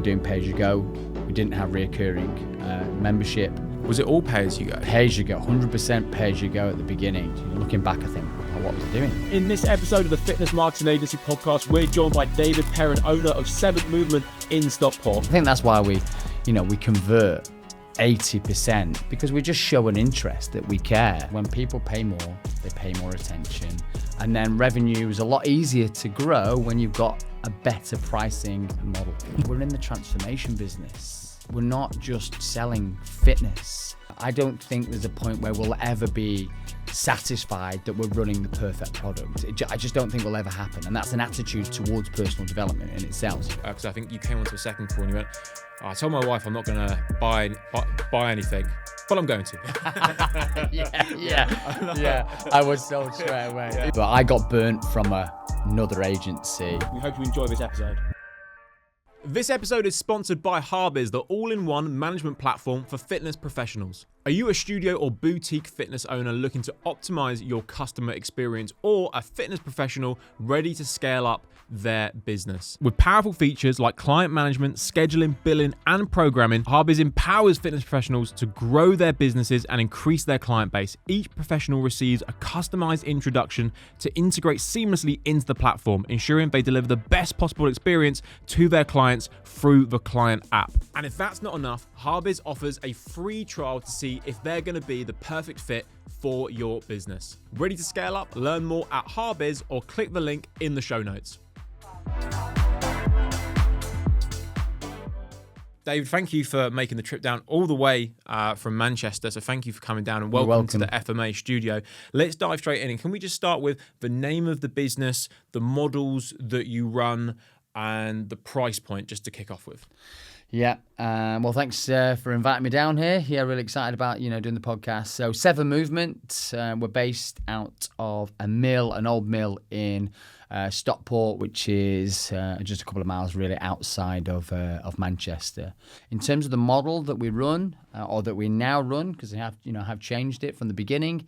doing pay-as-you-go. We didn't have reoccurring membership. Was it all pay-as-you-go? Pay-as-you-go, 100% pay-as-you-go at the beginning. Looking back, I think, what was I doing? In this episode of the Fitness Marketing Agency podcast, we're joined by Dave Perrin, owner of Seventh Movement in Stockport. I think that's why we convert 80%, because we just show an interest that we care. When people pay more, they pay more attention. And then revenue is a lot easier to grow when you've got a better pricing model. We're in the transformation business. We're not just selling fitness. I don't think there's a point where we'll ever be satisfied that we're running the perfect product. I just don't think will ever happen. And that's an attitude towards personal development in itself. Because I think you came onto a second call and you went, I told my wife I'm not going to buy anything, but I'm going to. yeah. I was sold straight away. Yeah. But I got burnt from another agency. We hope you enjoy this episode. This episode is sponsored by HYROX, the all-in-one management platform for fitness professionals. Are you a studio or boutique fitness owner looking to optimize your customer experience, or a fitness professional ready to scale up their business? With powerful features like client management, scheduling, billing, and programming, HYROX empowers fitness professionals to grow their businesses and increase their client base. Each professional receives a customized introduction to integrate seamlessly into the platform, ensuring they deliver the best possible experience to their clients through the client app. And if that's not enough, HYROX offers a free trial to see if they're going to be the perfect fit for your business. Ready to scale up? Learn more at HYROX or click the link in the show notes. David, thank you for making the trip down all the way from Manchester. So thank you for coming down, and welcome to the FMA studio. Let's dive straight in. And can we just start with the name of the business, the models that you run, and the price point, just to kick off with? Yeah. Well, thanks for inviting me down here. Yeah, really excited about, doing the podcast. So Seventh Movement, we're based out of an old mill in Stockport, which is just a couple of miles really outside of Manchester. In terms of the model that we run, or that we now run, because we have changed it from the beginning,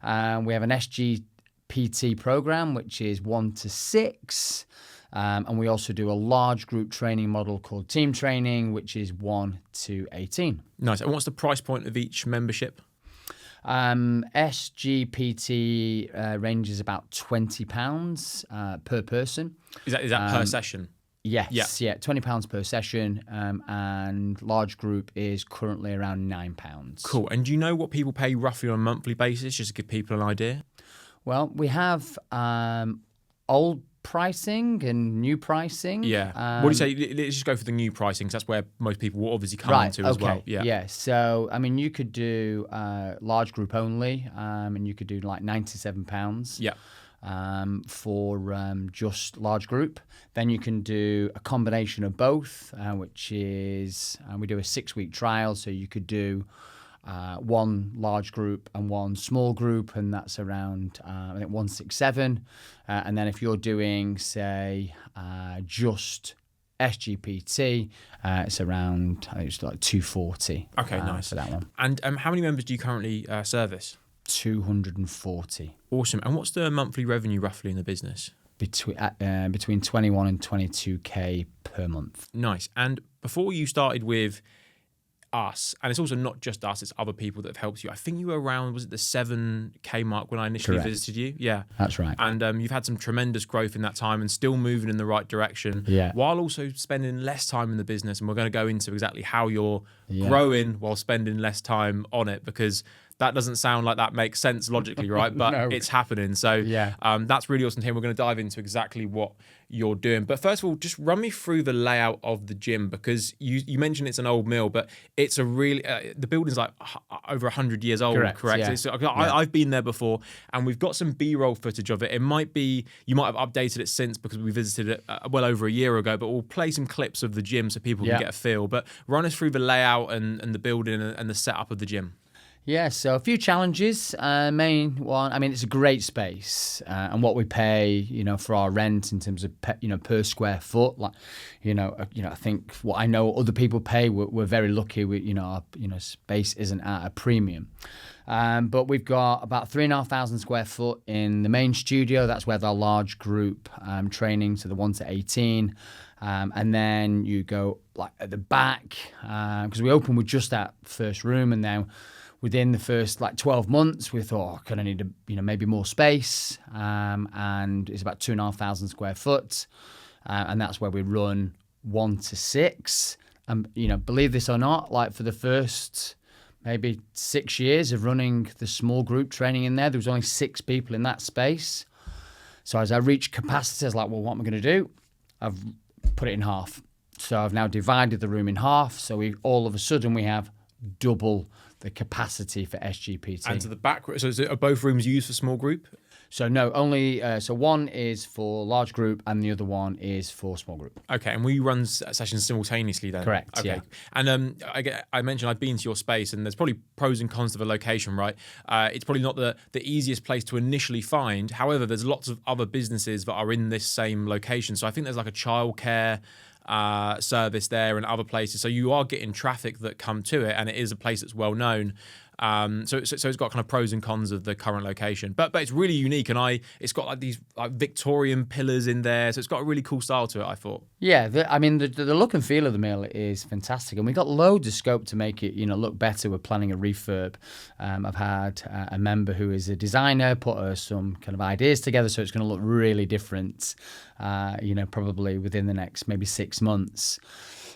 we have an SGPT program, which is 1 to 6. And we also do a large group training model called team training, which is 1 to 18. Nice. And what's the price point of each membership? SGPT ranges about £20 per person. Is that per session? Yes, yeah, £20 per session, and large group is currently around £9. Cool. And do you know what people pay roughly on a monthly basis, just to give people an idea? Well, we have old pricing and new pricing. Yeah. What do you say? Let's just go for the new pricing, because that's where most people will obviously come into as well. Yeah. So, you could do large group only, and you could do like £97. Yeah. For just large group. Then you can do a combination of both, which is we do a 6-week trial. So you could do one large group and one small group, and that's around I think 167. And then if you're doing, say, just SGPT, it's around, I think it's like 240. Okay, nice for that one. And how many members do you currently service? 240. Awesome. And what's the monthly revenue roughly in the business? Between 21 and 22k per month. Nice. And before you started with us, and it's also not just us, it's other people that have helped you. I think you were around, was it the 7k mark when I initially visited you? Yeah. That's right. And you've had some tremendous growth in that time and still moving in the right direction, while also spending less time in the business. And we're going to go into exactly how you're growing while spending less time on it, because that doesn't sound like that makes sense logically, right? But no, it's happening. So that's really awesome to hear. We're going to dive into exactly what you're doing. But first of all, just run me through the layout of the gym, because you mentioned it's an old mill, but it's a really, the building's like over 100 years old, correct? Yeah. So I've been there before, and we've got some B-roll footage of it. It might be, you might have updated it since, because we visited it well over a year ago, but we'll play some clips of the gym so people can get a feel. But run us through the layout and the building and the setup of the gym. Yeah, so a few challenges. Main one, it's a great space, and what we pay, for our rent in terms of, per square foot. Like, I think what I know other people pay, we're very lucky. Our space isn't at a premium. But we've got about 3,500 square foot in the main studio. That's where the large group training, so the 1 to 18. And then you go like at the back, because we opened with just that first room, and then within the first like 12 months, we thought, kind of need maybe more space, and it's about 2,500 square foot, and that's where we run 1 to 6. And believe this or not, like for the first maybe 6 years of running the small group training in there was only 6 people in that space. So as I reached capacity, I was like, well, what am I going to do? I've put it in half. So I've now divided the room in half. So all of a sudden we have double the capacity for SGPT. And to the back, so are both rooms used for small group? So no, only so one is for large group and the other one is for small group. Okay, and we run sessions simultaneously then? Correct, okay. yeah. And I mentioned I've been to your space, and there's probably pros and cons to the location, right? It's probably not the easiest place to initially find. However, there's lots of other businesses that are in this same location. So I think there's like a childcare service there and other places. So you are getting traffic that come to it, and it is a place that's well known. So it's got kind of pros and cons of the current location, but it's really unique, and it's got like these like Victorian pillars in there, so it's got a really cool style to it, I thought. Yeah, the look and feel of the mill is fantastic, and we got loads of scope to make it look better. We're planning a refurb. I've had a member who is a designer put some kind of ideas together, so it's going to look really different. Probably within the next maybe 6 months.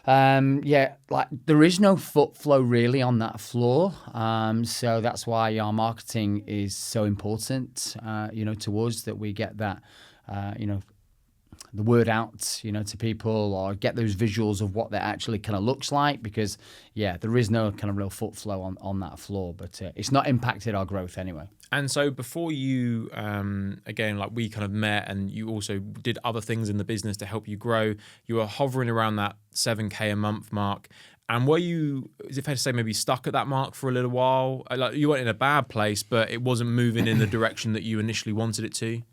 Like there is no foot flow really on that floor. So that's why our marketing is so important, to us, that we get that, the word out, to people, or get those visuals of what that actually kind of looks like, because there is no kind of real foot flow on that floor, but it's not impacted our growth anyway. And so before you, again, like we kind of met, and you also did other things in the business to help you grow, you were hovering around that 7K a month mark. And were you, is it fair to say, maybe stuck at that mark for a little while? Like you weren't in a bad place, but it wasn't moving in the direction that you initially wanted it to?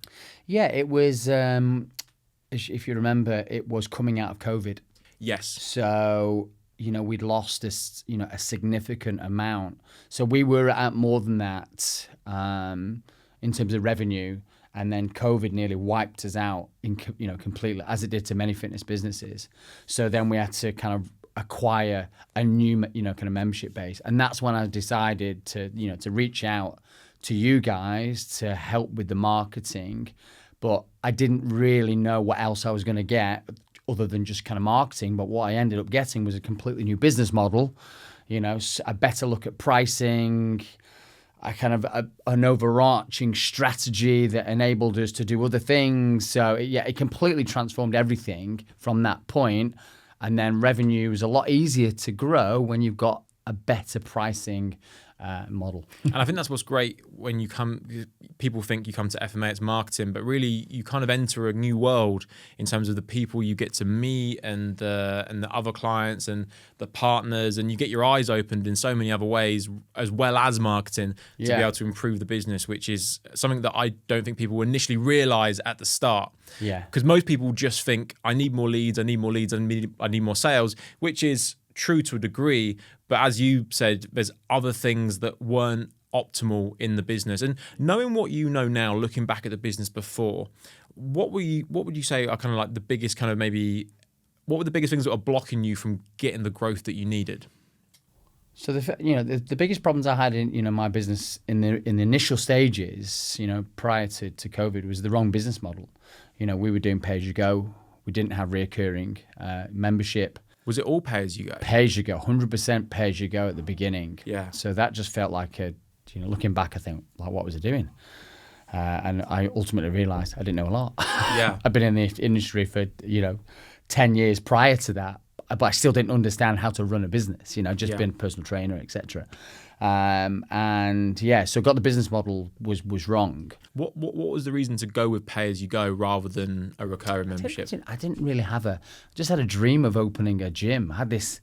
Yeah, it was, if you remember, it was coming out of COVID. Yes. So we'd lost this, a significant amount. So we were at more than that in terms of revenue, and then COVID nearly wiped us out completely, as it did to many fitness businesses. So then we had to kind of acquire a new, kind of membership base, and that's when I decided to, to reach out to you guys to help with the marketing. But I didn't really know what else I was going to get other than just kind of marketing. But what I ended up getting was a completely new business model, a better look at pricing, a kind of an overarching strategy that enabled us to do other things. So it completely transformed everything from that point. And then revenue is a lot easier to grow when you've got a better pricing model. And I think that's what's great when you people think you come to FMA, it's marketing, but really you kind of enter a new world in terms of the people you get to meet, and the other clients and the partners, and you get your eyes opened in so many other ways, as well as marketing, to be able to improve the business, which is something that I don't think people initially realize at the start. Yeah. Because most people just think, I need more leads, I need more sales, which is true to a degree, but as you said, there's other things that weren't optimal in the business. And knowing what you know now, looking back at the business before, what would you say are kind of like the biggest kind of what were the biggest things that were blocking you from getting the growth that you needed? So the biggest problems I had in my business in the initial stages, prior to COVID, was the wrong business model. We were doing pay as you go. We didn't have reoccurring membership. Was it all pay as you go? Pay as you go, 100% pay as you go at the beginning. Yeah. So that just felt like looking back, I think, like, what was I doing? And I ultimately realized I didn't know a lot. Yeah. I've been in the industry for 10 years prior to that, but I still didn't understand how to run a business. Just being a personal trainer, etc. So got the business model was wrong. What was the reason to go with pay as you go rather than a recurring membership? I didn't really just had a dream of opening a gym. I had this,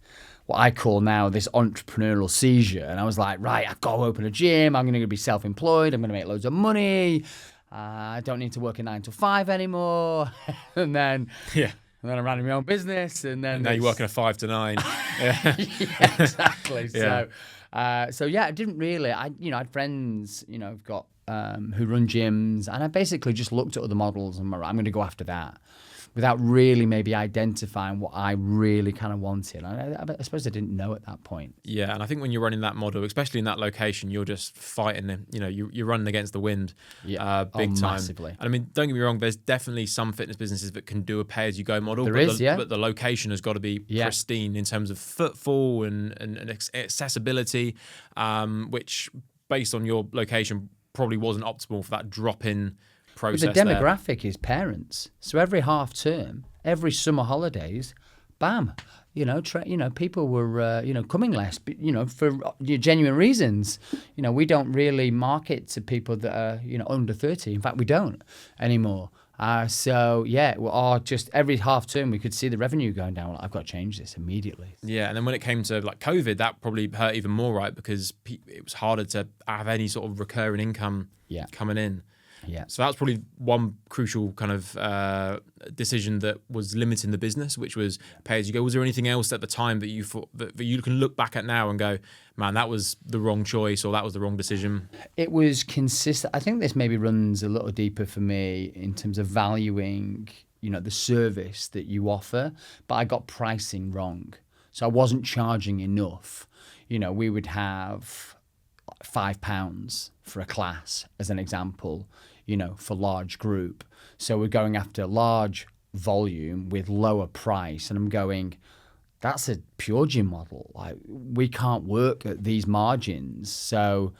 what I call now, this entrepreneurial seizure, and I was like, right, I've got to open a gym. I'm going to be self-employed. I'm going to make loads of money. I don't need to work a 9 to 5 anymore. And then I ran my own business, and then now you work in a 5 to 9. Yeah, exactly. Yeah. So I didn't really. I had friends, I've got who run gyms, and I basically just looked at other models and I'm going to go after that. without really maybe identifying what I really kind of wanted. I suppose I didn't know at that point. Yeah, and I think when you're running that model, especially in that location, you're just fighting it. You know, you're running against the wind, big time. Massively. And I mean, don't get me wrong. There's definitely some fitness businesses that can do a pay-as-you-go model. But the location has got to be pristine in terms of footfall and accessibility, which, based on your location, probably wasn't optimal for that drop-in process. But the demographic is parents. So every half term, every summer holidays, bam, people were, coming less, for genuine reasons. We don't really market to people that are, under 30. In fact, we don't anymore. Just every half term we could see the revenue going down. I've got to change this immediately. Yeah, and then when it came to like COVID, that probably hurt even more, right? Because it was harder to have any sort of recurring income coming in. Yeah. So that's probably one crucial kind of decision that was limiting the business, which was pay as you go. Was there anything else at the time that you thought that you can look back at now and go, man, that was the wrong choice or that was the wrong decision? It was consistent. I think this maybe runs a little deeper for me in terms of valuing, the service that you offer, but I got pricing wrong. So I wasn't charging enough. We would have £5 for a class as an example, for large group. So we're going after large volume with lower price. And I'm going, that's a pure gym model. Like, we can't work at these margins. So,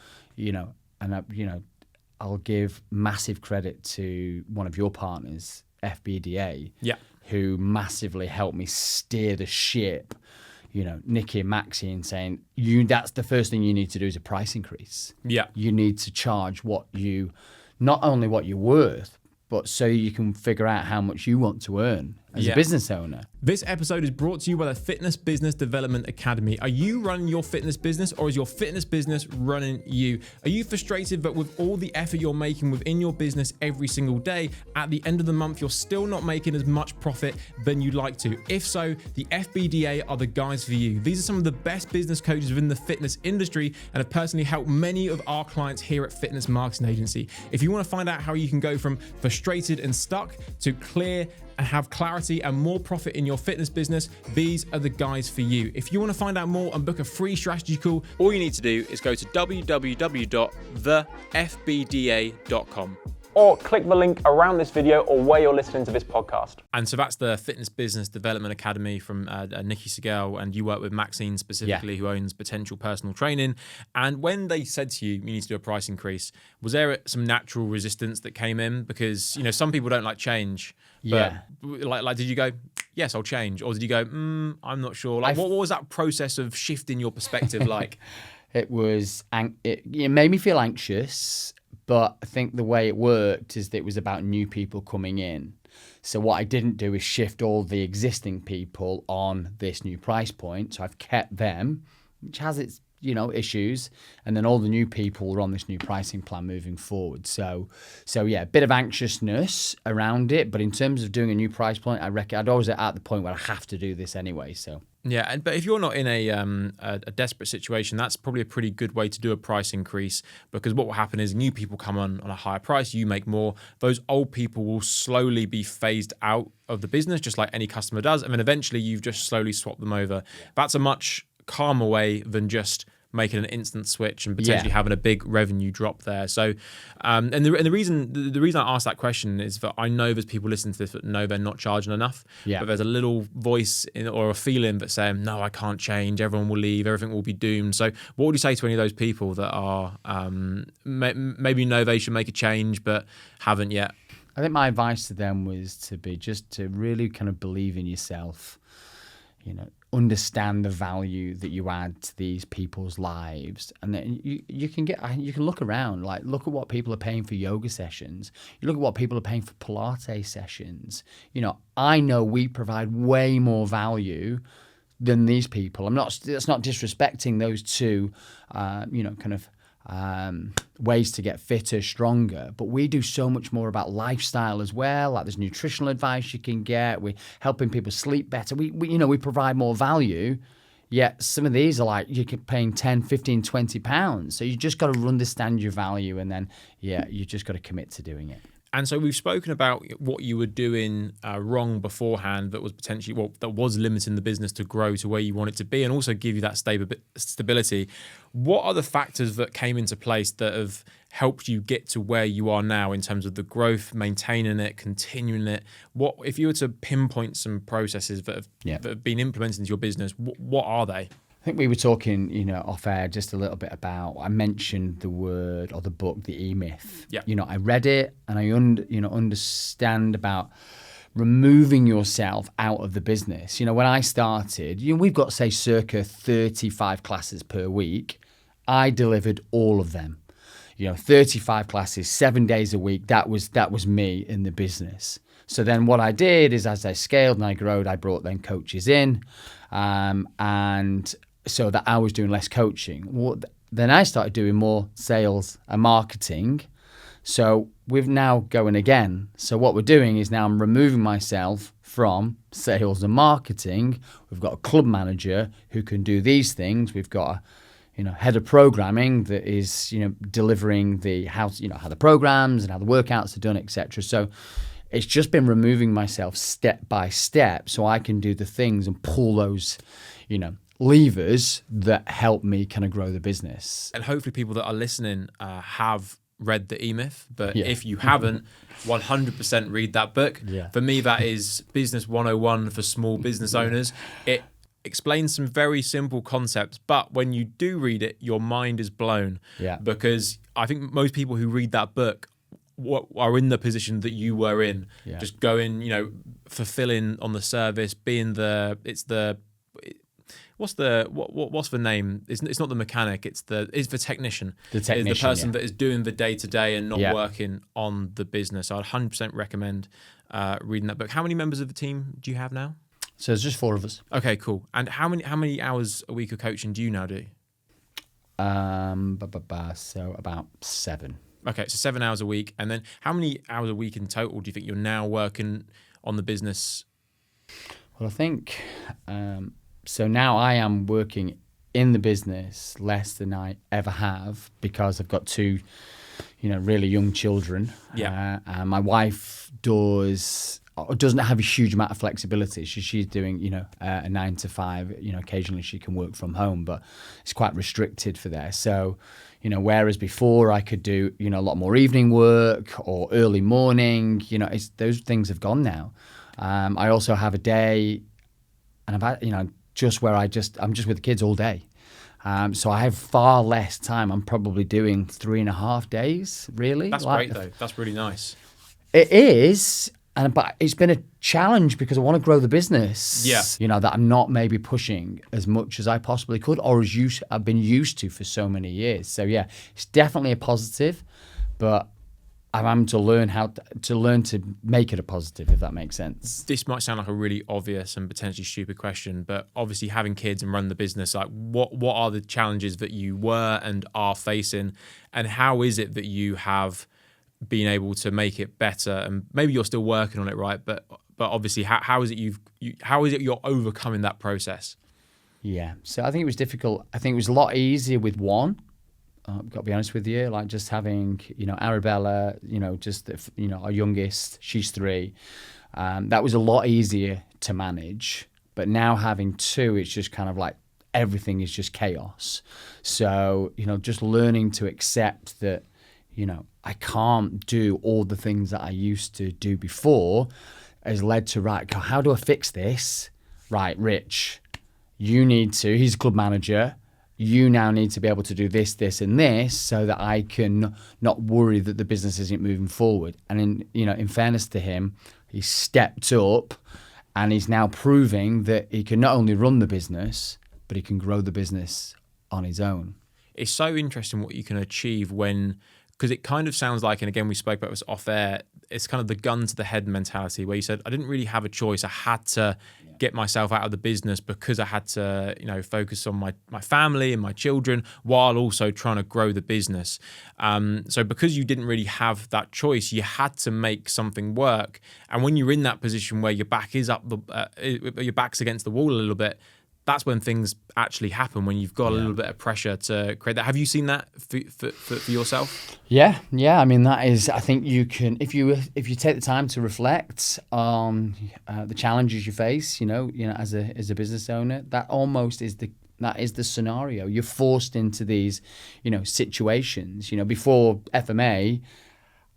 I'll give massive credit to one of your partners, FBDA, who massively helped me steer the ship. Nikki and Maxie, and saying, that's the first thing you need to do is a price increase. Yeah. You need to charge not only what you're worth, but so you can figure out how much you want to earn as a business owner. This episode is brought to you by the Fitness Business Development Academy. Are you running your fitness business, or is your fitness business running you? Are you frustrated that with all the effort you're making within your business every single day, at the end of the month, you're still not making as much profit than you'd like to? If so, the FBDA are the guys for you. These are some of the best business coaches within the fitness industry and have personally helped many of our clients here at Fitness Marketing Agency. If you want to find out how you can go from frustrated and stuck to clear and have clarity and more profit in your fitness business, these are the guys for you. If you want to find out more and book a free strategy call, all you need to do is go to www.thefbda.com. Or click the link around this video or where you're listening to this podcast. And so that's the Fitness Business Development Academy from Nikki Segal, and you work with Maxine specifically, who owns Potential Personal Training. And when they said to you, you need to do a price increase, was there some natural resistance that came in? Because, some people don't like change. But like, did you go, yes, I'll change? Or did you go, I'm not sure? Like, what was that process of shifting your perspective like? It made me feel anxious. But I think the way it worked is that it was about new people coming in. So what I didn't do is shift all the existing people on this new price point. So I've kept them, which has its, issues. And then all the new people were on this new pricing plan moving forward. So a bit of anxiousness around it. But in terms of doing a new price point, I reckon I'd always at the point where I have to do this anyway. So. Yeah, but if you're not in a desperate situation, that's probably a pretty good way to do a price increase, because what will happen is new people come on a higher price, you make more. Those old people will slowly be phased out of the business, just like any customer does, and then eventually you've just slowly swapped them over. That's a much calmer way than just making an instant switch and potentially having a big revenue drop there. So, and the reason I asked that question is that I know there's people listening to this that know they're not charging enough. Yeah. But there's a little voice or a feeling that's saying, no, I can't change. Everyone will leave. Everything will be doomed. So, what would you say to any of those people that are maybe know they should make a change but haven't yet? I think my advice to them was to really kind of believe in yourself. Understand the value that you add to these people's lives, and then you can look around, like look at what people are paying for yoga sessions. You look at what people are paying for Pilates sessions. I know we provide way more value than these people. That's not disrespecting those two, ways to get fitter, stronger, but we do so much more about lifestyle as well. Like there's nutritional advice you can get. We're helping people sleep better. We provide more value. Yet some of these are like you're paying 10, 15, 20 pounds. So you just got to understand your value, and then you just got to commit to doing it. And so we've spoken about what you were doing wrong beforehand that was potentially, that was limiting the business to grow to where you want it to be and also give you that stability. What are the factors that came into place that have helped you get to where you are now in terms of the growth, maintaining it, continuing it? What, if you were to pinpoint some processes that have been implemented into your business, what are they? I think we were talking, off air just a little bit about, I mentioned the word or the book, The E-Myth. Yeah. I read it and I understand about removing yourself out of the business. When I started, we've got, say, circa 35 classes per week. I delivered all of them. 35 classes, 7 days a week. That was me in the business. So then what I did is, as I scaled and I growed, I brought then coaches in, and so that I was doing less coaching. Then I started doing more sales and marketing. So we're now going again. So what we're doing is now I'm removing myself from sales and marketing. We've got a club manager who can do these things. We've got a head of programming that is delivering how the programs and how the workouts are done, etc. So it's just been removing myself step by step so I can do the things and pull those levers that help me kind of grow the business. And hopefully people that are listening have read The E-Myth, but if you haven't, 100% read that book. Yeah. For me, that is Business 101 for small business owners. It explains some very simple concepts, but when you do read it, your mind is blown. Yeah. Because I think most people who read that book are in the position that you were in, just going, fulfilling on the service, being what's the name? It's not the mechanic. It's the technician. The technician, is the person that is doing the day to day and not working on the business. I'd 100% recommend reading that book. How many members of the team do you have now? So there's just 4 of us. Okay, cool. And how many hours a week of coaching do you now do? So about 7. Okay, so 7 hours a week. And then how many hours a week in total do you think you're now working on the business? Well, I think, so now I am working in the business less than I ever have because I've got 2, really young children. Yeah. My wife doesn't have a huge amount of flexibility. She's doing, a 9 to 5, occasionally she can work from home, but it's quite restricted for there. So, whereas before I could do, a lot more evening work or early morning, those things have gone now. I also have a day and I've had, just where I'm just with the kids all day. So I have far less time. I'm probably doing 3.5 days, really. That's great though. That's really nice. It is. But it's been a challenge because I want to grow the business. Yeah. That I'm not maybe pushing as much as I possibly could or as I've been used to for so many years. So yeah, it's definitely a positive, but I'm having to learn to make it a positive, if that makes sense. This might sound like a really obvious and potentially stupid question, but obviously having kids and run the business, like what are the challenges that you were and are facing, and how is it that you have being able to make it better? And maybe you're still working on it, right? But obviously, how is it you're overcoming that process? Yeah, so I think it was difficult. I think it was a lot easier with one. I've got to be honest with you, like just having, Arabella, our youngest, she's 3. That was a lot easier to manage. But now having 2, it's just kind of like everything is just chaos. So, just learning to accept that, I can't do all the things that I used to do before has led to, right, how do I fix this? Right, Rich, he's a club manager. You now need to be able to do this, this, and this so that I can not worry that the business isn't moving forward. And in fairness to him, he's stepped up and he's now proving that he can not only run the business, but he can grow the business on his own. It's so interesting what you can achieve because it kind of sounds like, and again, we spoke about this off air, it's kind of the gun to the head mentality where you said, I didn't really have a choice. I had to get myself out of the business because I had to, focus on my family and my children while also trying to grow the business. So because you didn't really have that choice, you had to make something work. And when you're in that position where your back is your back's against the wall a little bit, that's when things actually happen, when you've got a little bit of pressure to create that. Have you seen that for yourself? Yeah. I mean, that is, I think you can, if you take the time to reflect on the challenges you face, as a business owner, that almost is the scenario. You're forced into these, situations. Before FMA,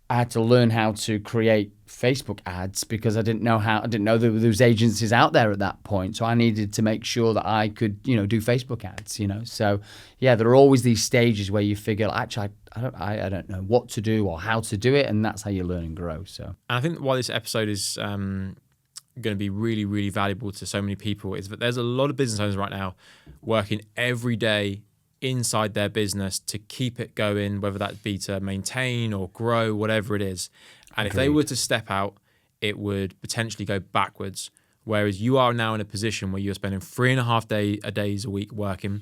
I had to learn how to create Facebook ads because I didn't know there was agencies out there at that point. So I needed to make sure that I could, do Facebook ads, So yeah, there are always these stages where you figure, actually, I don't know what to do or how to do it. And that's how you learn and grow. So, and I think why this episode is going to be really, really valuable to so many people is that there's a lot of business owners right now working every day inside their business to keep it going, whether that be to maintain or grow, whatever it is. And if they were to step out, it would potentially go backwards. Whereas you are now in a position where you're spending 3.5 days a week working,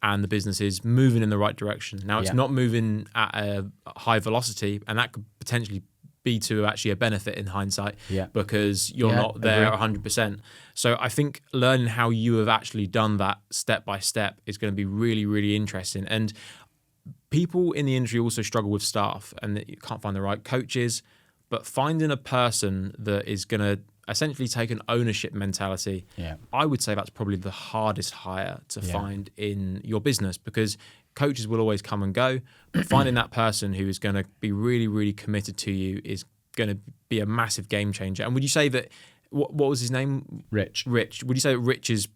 and the business is moving in the right direction. Now, it's not moving at a high velocity, and that could potentially be to actually a benefit in hindsight because you're not there 100%. So I think learning how you have actually done that step by step is going to be really, really interesting. And people in the industry also struggle with staff and that you can't find the right coaches, but finding a person that is going to essentially take an ownership mentality, I would say that's probably the hardest hire to find in your business, because coaches will always come and go, but finding that person who is going to be really, really committed to you is going to be a massive game changer. And would you say that, what was his name? Rich. Would you say that Rich is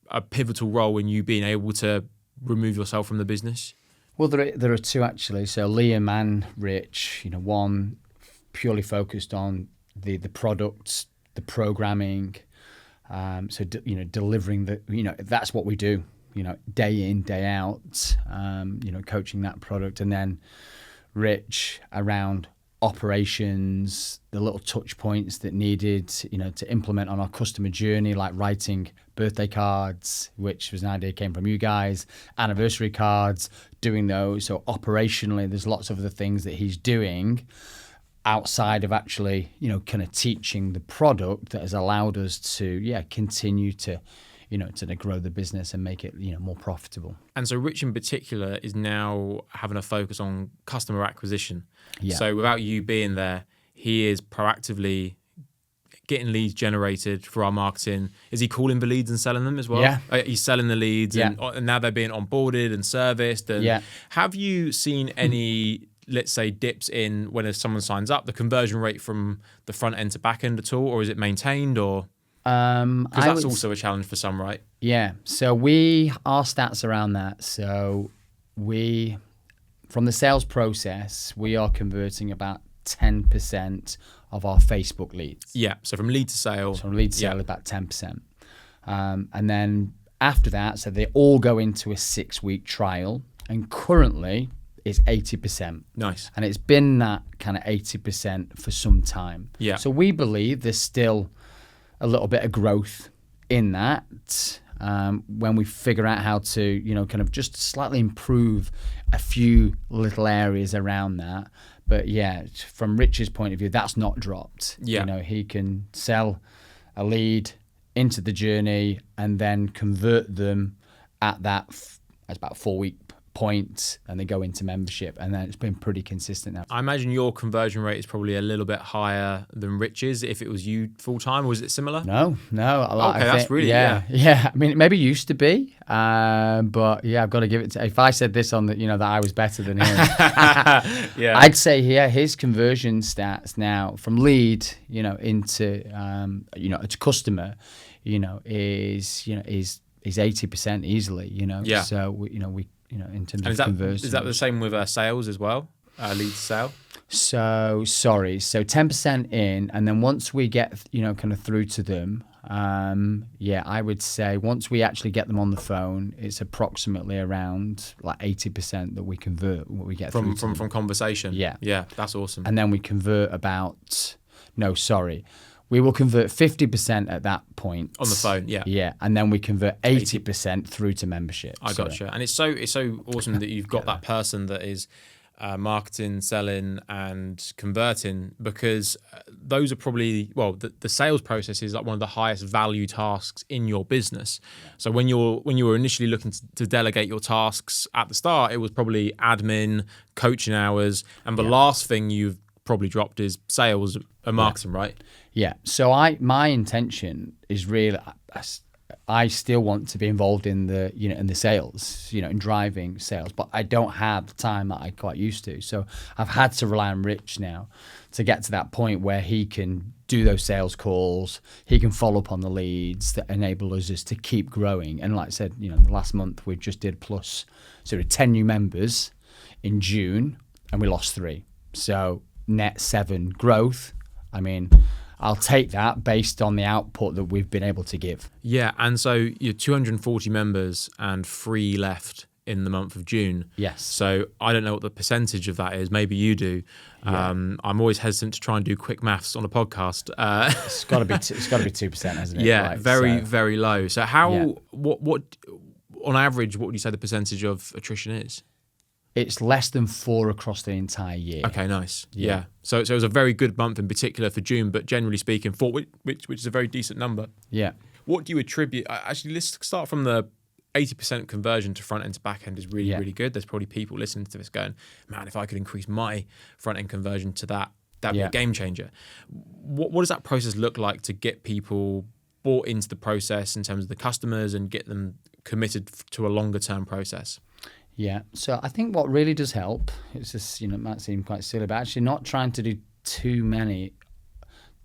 a pivotal role in you being able to remove yourself from the business? Well, there are two actually. So Liam and Rich, one purely focused on the products, the programming, delivering that's what we do. Day in, day out, coaching that product. And then Rich around operations, the little touch points that needed, to implement on our customer journey, like writing birthday cards, which was an idea came from you guys, anniversary cards, doing those. So operationally, there's lots of other things that he's doing outside of actually, kind of teaching the product that has allowed us to, continue to, to grow the business and make it, more profitable. And so Rich in particular is now having a focus on customer acquisition. Yeah. So without you being there, he is proactively getting leads generated for our marketing. Is he calling the leads and selling them as well? Yeah. He's selling the leads and now they're being onboarded and serviced. And have you seen any, let's say, dips in when someone signs up, the conversion rate from the front end to back end at all, or is it maintained, or? Because that's also a challenge for some, right? Yeah. So our stats around that. So from the sales process, we are converting about 10% of our Facebook leads. Yeah. So from lead to sale. About 10%. And then after that, so they all go into a 6-week trial, and currently it's 80%. Nice. And it's been that kind of 80% for some time. Yeah. So we believe there's still a little bit of growth in that when we figure out how to, kind of just slightly improve a few little areas around that. But from Rich's point of view, that's not dropped. Yeah. He can sell a lead into the journey and then convert them at that, that's about 4-week point, and they go into membership, and then it's been pretty consistent now. I imagine your conversion rate is probably a little bit higher than Rich's if it was you full time, or was it similar? No. That's really I mean, it maybe used to be, but I've got to give it to. If I said this on that I was better than him, I'd say his conversion stats now from lead, into to customer, is 80% easily, So we. In terms of conversion. Is that the same with sales as well? Lead to sale? So 10% in, and then once we get, kind of through to them, I would say once we actually get them on the phone, it's approximately around like 80% that we convert what we get from conversation. Yeah, that's awesome. And then we convert we will convert 50% at that point. On the phone, yeah. Yeah, and then we convert 80% through to membership. I gotcha. And it's so awesome that you've got that person that is marketing, selling, and converting, because those are probably, well, the sales process is like one of the highest value tasks in your business. So when you were initially looking to delegate your tasks at the start, it was probably admin, coaching hours, and the last thing you've probably dropped is sales and marketing, right? Yeah. So my intention is really, I still want to be involved in the, in the sales, in driving sales, but I don't have the time that I quite used to. So I've had to rely on Rich now to get to that point where he can do those sales calls, he can follow up on the leads that enable us just to keep growing. And like I said, the last month we just did plus 10 new members in June, and we lost 3. So net 7 growth. I mean, I'll take that based on the output that we've been able to give. Yeah, and so you're 240 members and 3 left in the month of June. Yes. So I don't know what the percentage of that is. Maybe you do. Yeah. I'm always hesitant to try and do quick maths on a podcast. It's got to be 2%, hasn't it? Yeah, right, very low. So what on average, what would you say the percentage of attrition is? It's less than 4 across the entire year. Okay, nice. Yeah. So it was a very good month in particular for June, but generally speaking, 4, which is a very decent number. Yeah. What do you attribute? Actually, let's start from the 80% conversion to front end to back end is really, really good. There's probably people listening to this going, man, if I could increase my front end conversion to that'd be a game changer. What does that process look like to get people bought into the process in terms of the customers and get them committed to a longer term process? Yeah, so I think what really does help, it's just, it might seem quite silly, but actually not trying to do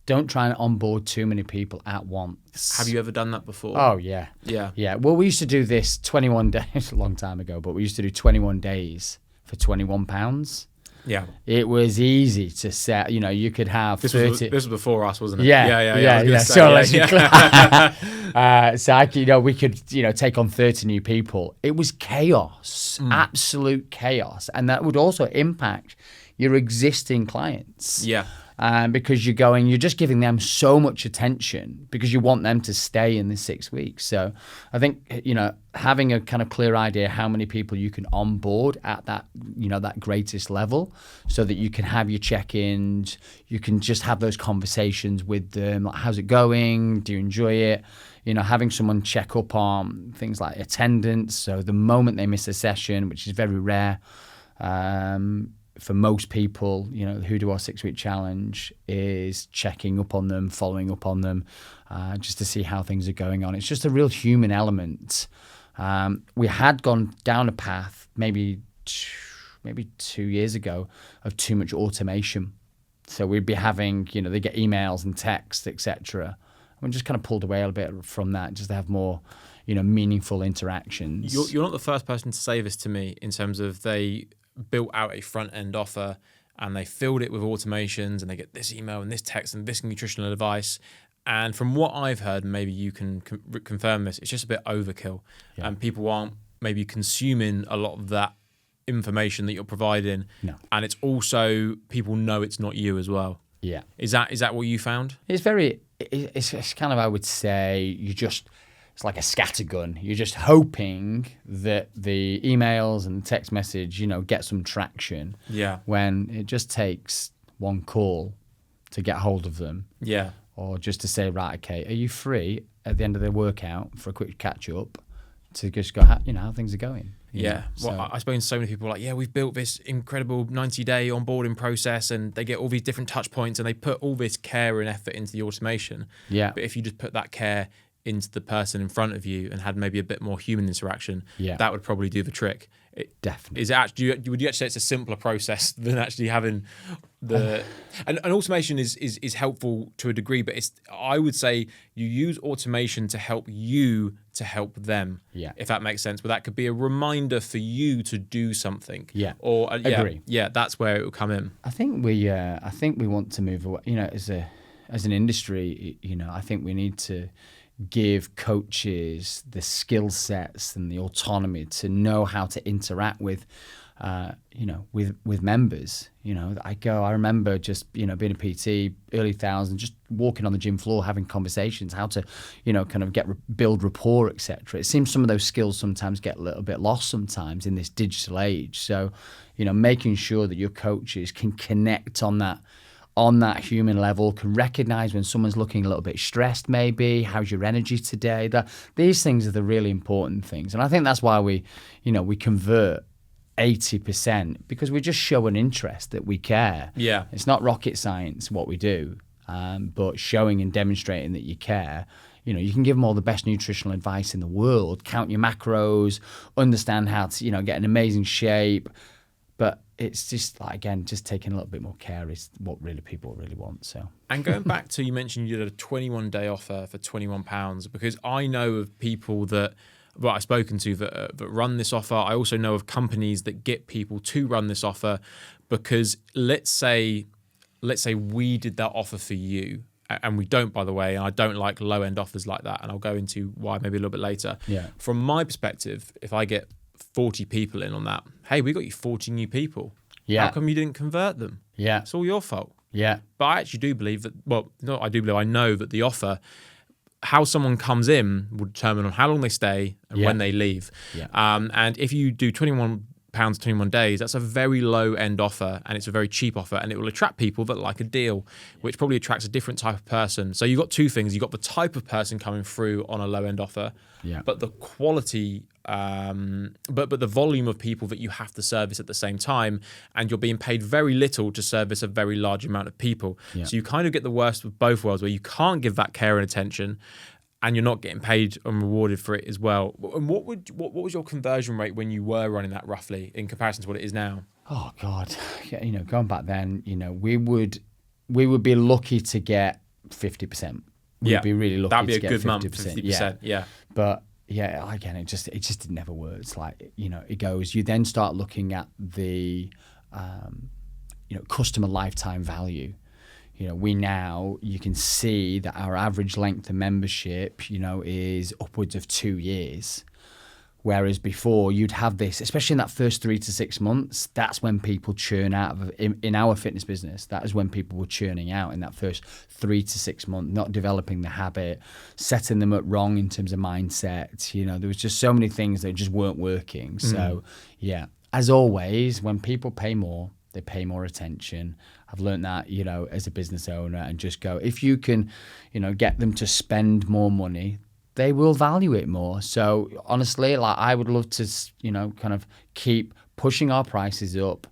don't try and onboard too many people at once. Have you ever done that before? Oh, yeah. Yeah. Yeah, well, we used to do this 21 days, a long time ago, but we used to do 21 days for £21. Yeah. It was easy to set, you could have 30. This was before us, wasn't it? Yeah. So let's be clear. So we could, take on 30 new people. It was chaos, absolute chaos. And that would also impact your existing clients. Yeah. Because you're just giving them so much attention because you want them to stay in the 6 weeks. So I think, having a kind of clear idea how many people you can onboard at that, that greatest level so that you can have your check-ins, you can just have those conversations with them, like, how's it going? Do you enjoy it? Having someone check up on things like attendance. So the moment they miss a session, which is very rare, for most people, who do our 6-week challenge is checking up on them, following up on them, just to see how things are going on. It's just a real human element. We had gone down a path maybe 2 years ago of too much automation. So we'd be having, they get emails and texts, etc. We just kind of pulled away a little bit from that, just to have more, meaningful interactions. You're not the first person to say this to me in terms of they built out a front end offer and they filled it with automations and they get this email and this text and this nutritional advice. And from what I've heard, maybe you can confirm this, it's just a bit overkill. Yeah. And people aren't maybe consuming a lot of that information that you're providing. No. And it's also, people know it's not you as well. Yeah. Is that what you found? It's kind of, I would say, it's like a scattergun. You're just hoping that the emails and the text message, get some traction. Yeah. When it just takes one call to get hold of them. Yeah. Or just to say, right, okay, are you free at the end of the workout for a quick catch up to just go, how things are going? Yeah. Well, I've spoken to so many people like, we've built this incredible 90-day onboarding process and they get all these different touch points and they put all this care and effort into the automation. Yeah. But if you just put that care into the person in front of you and had maybe a bit more human interaction, that would probably do the trick. Definitely. Is it actually, would you actually say it's a simpler process than actually having the and automation is helpful to a degree, but I would say you use automation to help you to help them. Yeah. If that makes sense. But that could be a reminder for you to do something. Yeah. Or agree. Yeah, that's where it will come in. I think we want to move away. As an industry, I think we need to give coaches the skill sets and the autonomy to know how to interact with, with members. I remember just, being a PT, early thousands, just walking on the gym floor, having conversations, how to, kind of build rapport, etc. It seems some of those skills sometimes get a little bit lost sometimes in this digital age. So, making sure that your coaches can connect on that human level, can recognize when someone's looking a little bit stressed, maybe, how's your energy today? These things are the really important things. And I think that's why we convert 80%, because we just show an interest that we care. Yeah. It's not rocket science what we do, but showing and demonstrating that you care. You can give them all the best nutritional advice in the world, count your macros, understand how to, get in amazing shape. But it's just like, again, just taking a little bit more care is what really people really want. So, and going back to, you mentioned you did a 21-day offer for £21, because I know of people that I've spoken to that run this offer. I also know of companies that get people to run this offer, because let's say we did that offer for you, and we don't, by the way, and I don't like low-end offers like that, and I'll go into why maybe a little bit later. Yeah. From my perspective, if I get 40 people in on that, hey, we got you 40 new people. Yeah. How come you didn't convert them? Yeah. It's all your fault. Yeah. But I actually do believe that, I know that the offer, how someone comes in will determine on how long they stay and when they leave. Yeah. And if you do £21, 21 days, that's a very low end offer, and it's a very cheap offer, and it will attract people that like a deal, which probably attracts a different type of person. So you've got two things. You've got the type of person coming through on a low end offer, but the quality, but the volume of people that you have to service at the same time, and you're being paid very little to service a very large amount of people. So you kind of get the worst of both worlds, where you can't give that care and attention, and you're not getting paid and rewarded for it as well. And what was your conversion rate when you were running that, roughly, in comparison to what it is now? Oh God, going back then, we would be lucky to get 50%. We'd be really lucky. That'd be to a get good 50%. month, 50%. Yeah. But yeah, again, it just never works. Like, it goes. You then start looking at the, customer lifetime value. You can see that our average length of membership, is upwards of 2 years. Whereas before, you'd have this, especially in that first 3 to 6 months, that's when people churn out of, in our fitness business, that is when people were churning out in that first 3 to 6 months, not developing the habit, setting them up wrong in terms of mindset. There was just so many things that just weren't working. So, as always, when people pay more, they pay more attention. I've learned that, as a business owner, and just go, if you can, get them to spend more money, they will value it more. So honestly, like, I would love to, kind of keep pushing our prices up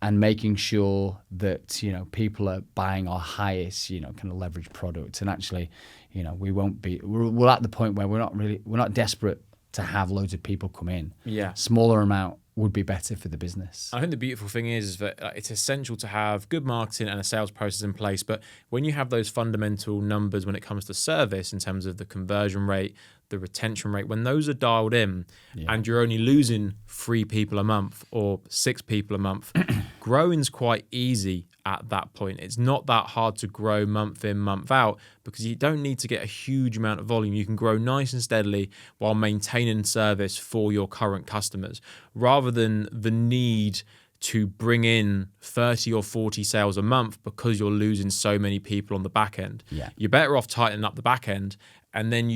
and making sure that, people are buying our highest, kind of leverage products. And actually, we're at the point where we're not desperate to have loads of people come in. Yeah. Smaller amount would be better for the business. I think the beautiful thing is that it's essential to have good marketing and a sales process in place. But when you have those fundamental numbers when it comes to service, in terms of the conversion rate, the retention rate, when those are dialed in, and you're only losing 3 people a month or 6 people a month, growing's quite easy at that point. It's not that hard to grow month in, month out, because you don't need to get a huge amount of volume. You can grow nice and steadily while maintaining service for your current customers, rather than the need to bring in 30 or 40 sales a month because you're losing so many people on the back end. You're better off tightening up the back end, and then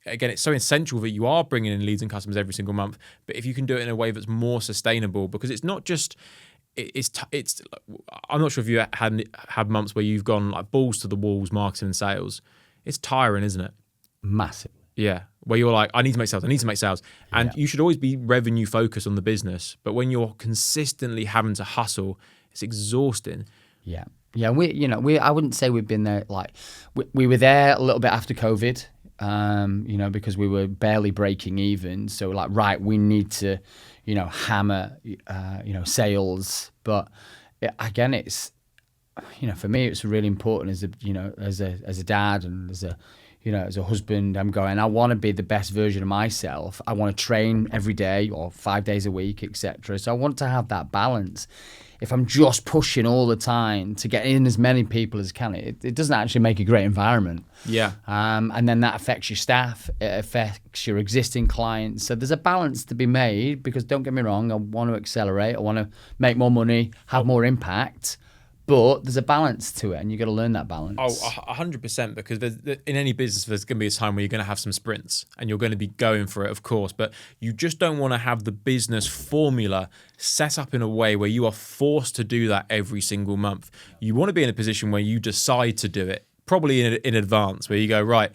again, it's so essential that you are bringing in leads and customers every single month. But if you can do it in a way that's more sustainable, because it's not just, I'm not sure if you had months where you've gone like balls to the walls, marketing and sales. It's tiring, isn't it? Massive. Yeah. Where you're like, I need to make sales. And you should always be revenue focused on the business. But when you're consistently having to hustle, it's exhausting. Yeah. Yeah. I wouldn't say we've been there. Like, we were there a little bit after COVID. Because we were barely breaking even. So like, right, we need to, hammer, sales. But again, it's, for me, it's really important as a dad and as a, as a husband, I'm going, I want to be the best version of myself. I want to train every day or 5 days a week, etc. So I want to have that balance. If I'm just pushing all the time to get in as many people as can, it doesn't actually make a great environment. Yeah. And then that affects your staff, it affects your existing clients. So there's a balance to be made, because don't get me wrong, I want to accelerate, I want to make more money, have more impact. But there's a balance to it, and you've got to learn that balance. Oh, 100%, because in any business, there's going to be a time where you're going to have some sprints and you're going to be going for it, of course, but you just don't want to have the business formula set up in a way where you are forced to do that every single month. You want to be in a position where you decide to do it, probably in advance, where you go, right,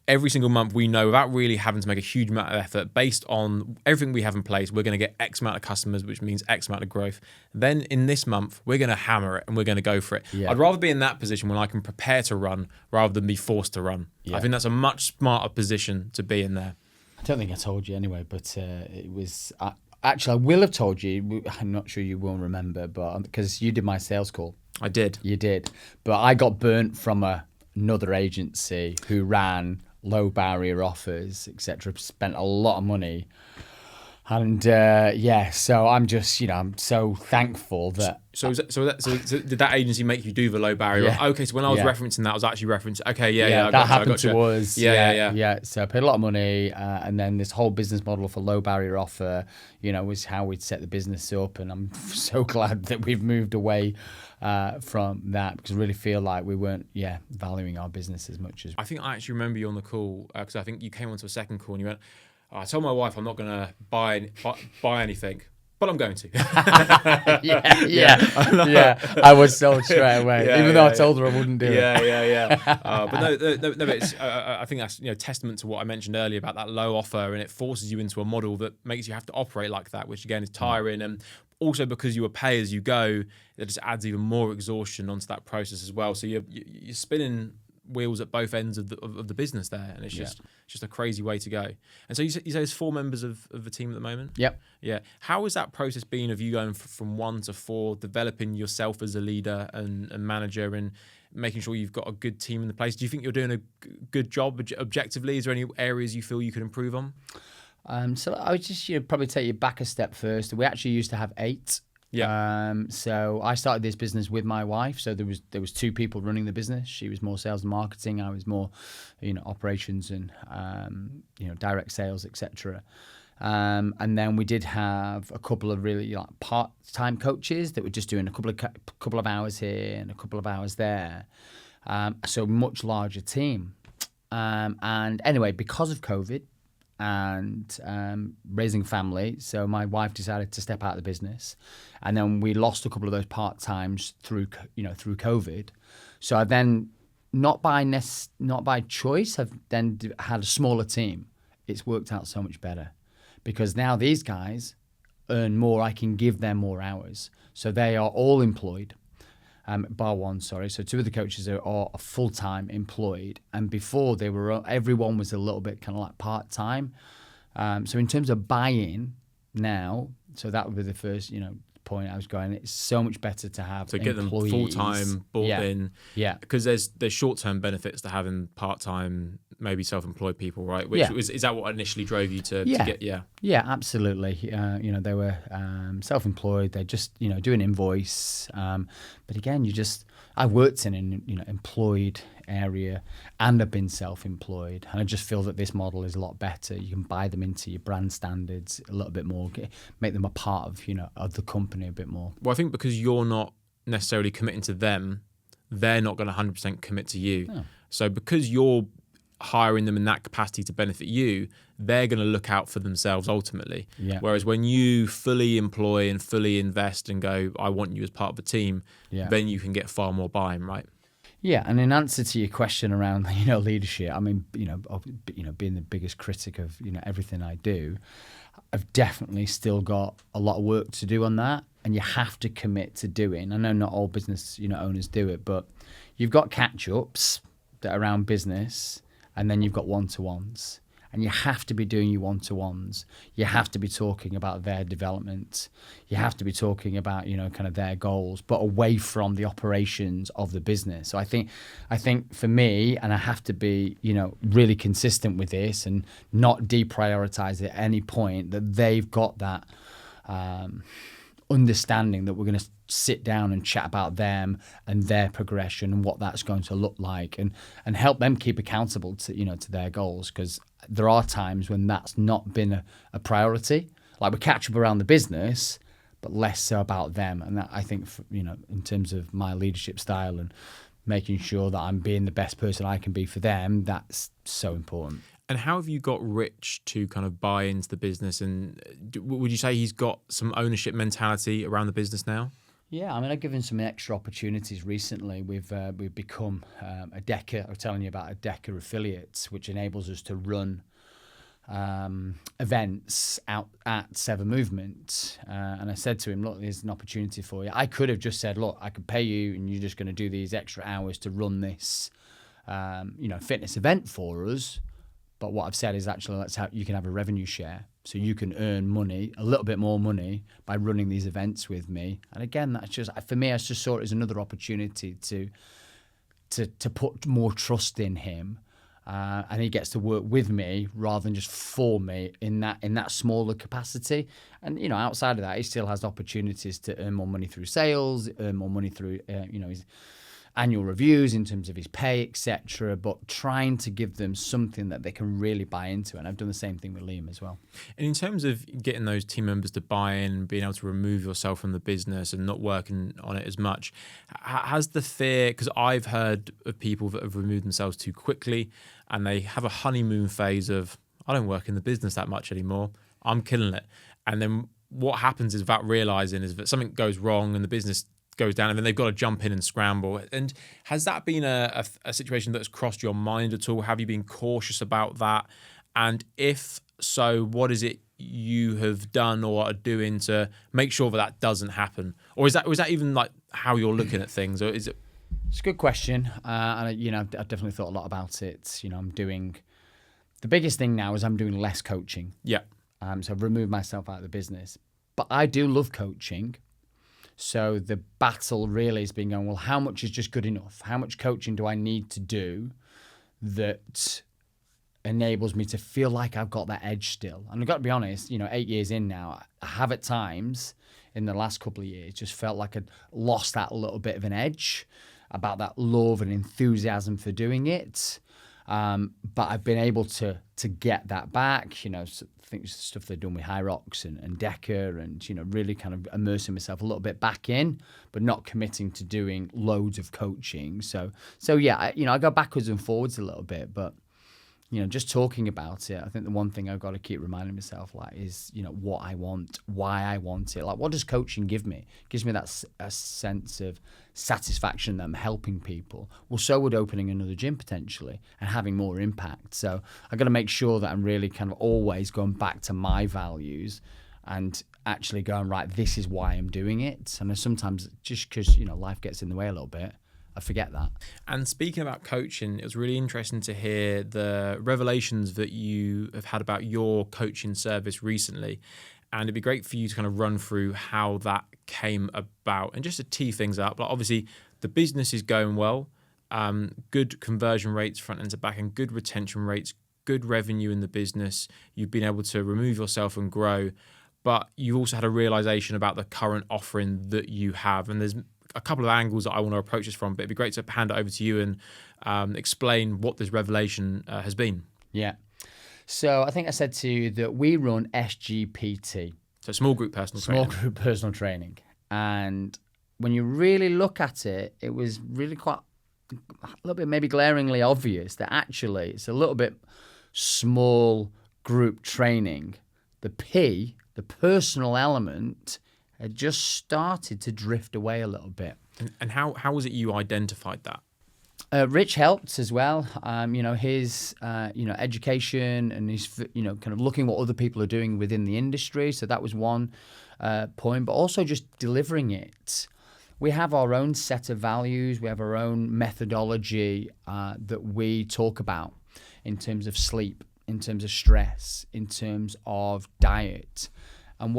every single month we know, without really having to make a huge amount of effort, based on everything we have in place, we're going to get X amount of customers, which means X amount of growth. Then in this month, we're going to hammer it and we're going to go for it. Yeah. I'd rather be in that position when I can prepare to run rather than be forced to run. Yeah. I think that's a much smarter position to be in there. I don't think I told you anyway, but it was... Actually, I will have told you. I'm not sure you will remember, but because you did my sales call. I did. You did. But I got burnt from another agency who ran low barrier offers, etc. Spent a lot of money, and so I'm just, I'm so thankful that. So did that agency make you do the low barrier? Yeah. Okay, so when I was referencing that, I was actually referencing. Okay, yeah, that happened to us. Yeah. So I paid a lot of money, and then this whole business model for low barrier offer, was how we'd set the business up, and I'm so glad that we've moved away from that, because I really feel like we weren't valuing our business as much as. I think I actually remember you on the call, because I think you came onto a second call and you went, I told my wife I'm not going to buy anything, but I'm going to. yeah. I was sold straight away, even though I told her I wouldn't do it. But no. It's, I think that's testament to what I mentioned earlier about that low offer, and it forces you into a model that makes you have to operate like that, which again is tiring, and also because you are pay as you go, it just adds even more exhaustion onto that process as well. So you're spinning wheels at both ends of the business there, and it's just a crazy way to go. And so you say there's 4 members of the team at the moment? Yep. Yeah. How has that process been of you going from 1 to 4, developing yourself as a leader and manager, and making sure you've got a good team in the place? Do you think you're doing a good job objectively? Is there any areas you feel you could improve on? So I would just probably take you back a step first. We actually used to have 8. Yeah. So I started this business with my wife. So there was 2 people running the business. She was more sales and marketing. I was more, operations and direct sales, etc. And then we did have a couple of really part-time coaches that were just doing a couple of hours here and a couple of hours there. So much larger team. And anyway, because of COVID and raising family, so my wife decided to step out of the business, and then we lost a couple of those part-times through COVID. So I then, not by choice, I've then had a smaller team. It's worked out so much better, because now these guys earn more. I can give them more hours, so they are all employed. Bar 1, sorry. So 2 of the coaches are full-time employed, and before everyone was a little bit kind of like part-time. So in terms of buy-in now, so that would be the first, point I was going. It's so much better to have get them full-time bought in. Yeah. Because there's short-term benefits to having part-time, maybe self-employed people, right? Which is that what initially drove you to get? Yeah, absolutely. They were self-employed. They just do an invoice. But again, I worked in an employed area, and I've been self-employed, and I just feel that this model is a lot better. You can buy them into your brand standards a little bit more, make them a part of the company a bit more. Well, I think because you're not necessarily committing to them, they're not going to 100% commit to you. No. So because you're hiring them in that capacity to benefit you, they're going to look out for themselves ultimately. Yeah. Whereas when you fully employ and fully invest and go, I want you as part of the team, then you can get far more buy-in, right? Yeah, and in answer to your question around leadership, I mean, being the biggest critic of everything I do, I've definitely still got a lot of work to do on that, and you have to commit to doing. I know not all business owners do it, but you've got catch-ups that are around business, and then you've got one-to-ones. And you have to be doing your one-to-ones. You have to be talking about their development. You have to be talking about, kind of their goals, but away from the operations of the business. So I think for me, and I have to be, really consistent with this and not deprioritize at any point, that they've got that understanding that we're going to sit down and chat about them and their progression and what that's going to look like, and help them keep accountable to their goals, because there are times when that's not been a priority. Like, we catch up around the business, but less so about them. And that, I think, in terms of my leadership style and making sure that I'm being the best person I can be for them, that's so important. And how have you got Rich to kind of buy into the business? And would you say he's got some ownership mentality around the business now? Yeah, I mean, I've given some extra opportunities recently. We've become a Decker. I was telling you about a Decker affiliates, which enables us to run events out at Seven Movement. And I said to him, look, there's an opportunity for you. I could have just said, look, I could pay you and you're just going to do these extra hours to run this, fitness event for us. But what I've said is, actually, you can have a revenue share. So you can earn money, a little bit more money, by running these events with me. And again, that's just, for me, I just saw it as another opportunity to put more trust in him. And he gets to work with me rather than just for me in that smaller capacity. And, outside of that, he still has opportunities to earn more money through sales, earn more money through, his annual reviews in terms of his pay, etc., but trying to give them something that they can really buy into. And I've done the same thing with Liam as well. And in terms of getting those team members to buy in, being able to remove yourself from the business and not working on it as much, has the fear, because I've heard of people that have removed themselves too quickly and they have a honeymoon phase of, I don't work in the business that much anymore, I'm killing it. And then what happens is, without realizing, is that something goes wrong and the business goes down, and then they've got to jump in and scramble. And has that been a situation that's crossed your mind at all? Have you been cautious about that? And if so, what is it you have done or are doing to make sure that doesn't happen? Or is that even like how you're looking at things? Or is it? It's a good question. And I've definitely thought a lot about it. I'm doing, the biggest thing now is I'm doing less coaching. Yeah. So I've removed myself out of the business. But I do love coaching. So the battle really has been going, well, how much is just good enough? How much coaching do I need to do that enables me to feel like I've got that edge still? And I've got to be honest, 8 years in now, I have at times in the last couple of years just felt like I'd lost that little bit of an edge about that love and enthusiasm for doing it. But I've been able to get that back, things, stuff they've done with HYROX and Decker, and, really kind of immersing myself a little bit back in, but not committing to doing loads of coaching. So yeah, I go backwards and forwards a little bit, but, just talking about it, I think the one thing I've got to keep reminding myself, is, what I want, why I want it. Like, what does coaching give me? It gives me that a sense of satisfaction that I'm helping people. Well, so would opening another gym potentially and having more impact. So I've got to make sure that I'm really kind of always going back to my values and actually going, right, this is why I'm doing it. And sometimes just because, life gets in the way a little bit, I forget that. And speaking about coaching, it was really interesting to hear the revelations that you have had about your coaching service recently. And it'd be great for you to kind of run through how that came about. And just to tee things up, like, obviously the business is going well, good conversion rates front end to back end, good retention rates, good revenue in the business. You've been able to remove yourself and grow, but you also had a realization about the current offering that you have. And there's a couple of angles that I want to approach this from, but it'd be great to hand it over to you and explain what this revelation has been. Yeah. So I think I said to you that we run SGPT. So small group personal training. Small group personal training. And when you really look at it, it was really quite a little bit maybe glaringly obvious that actually it's a little bit small group training. The P, the personal element, had just started to drift away a little bit. And how was it you identified that? Rich helped as well. His education and his kind of looking what other people are doing within the industry. So that was one point, but also just delivering it. We have our own set of values. We have our own methodology that we talk about in terms of sleep in terms of stress, in terms of diet. And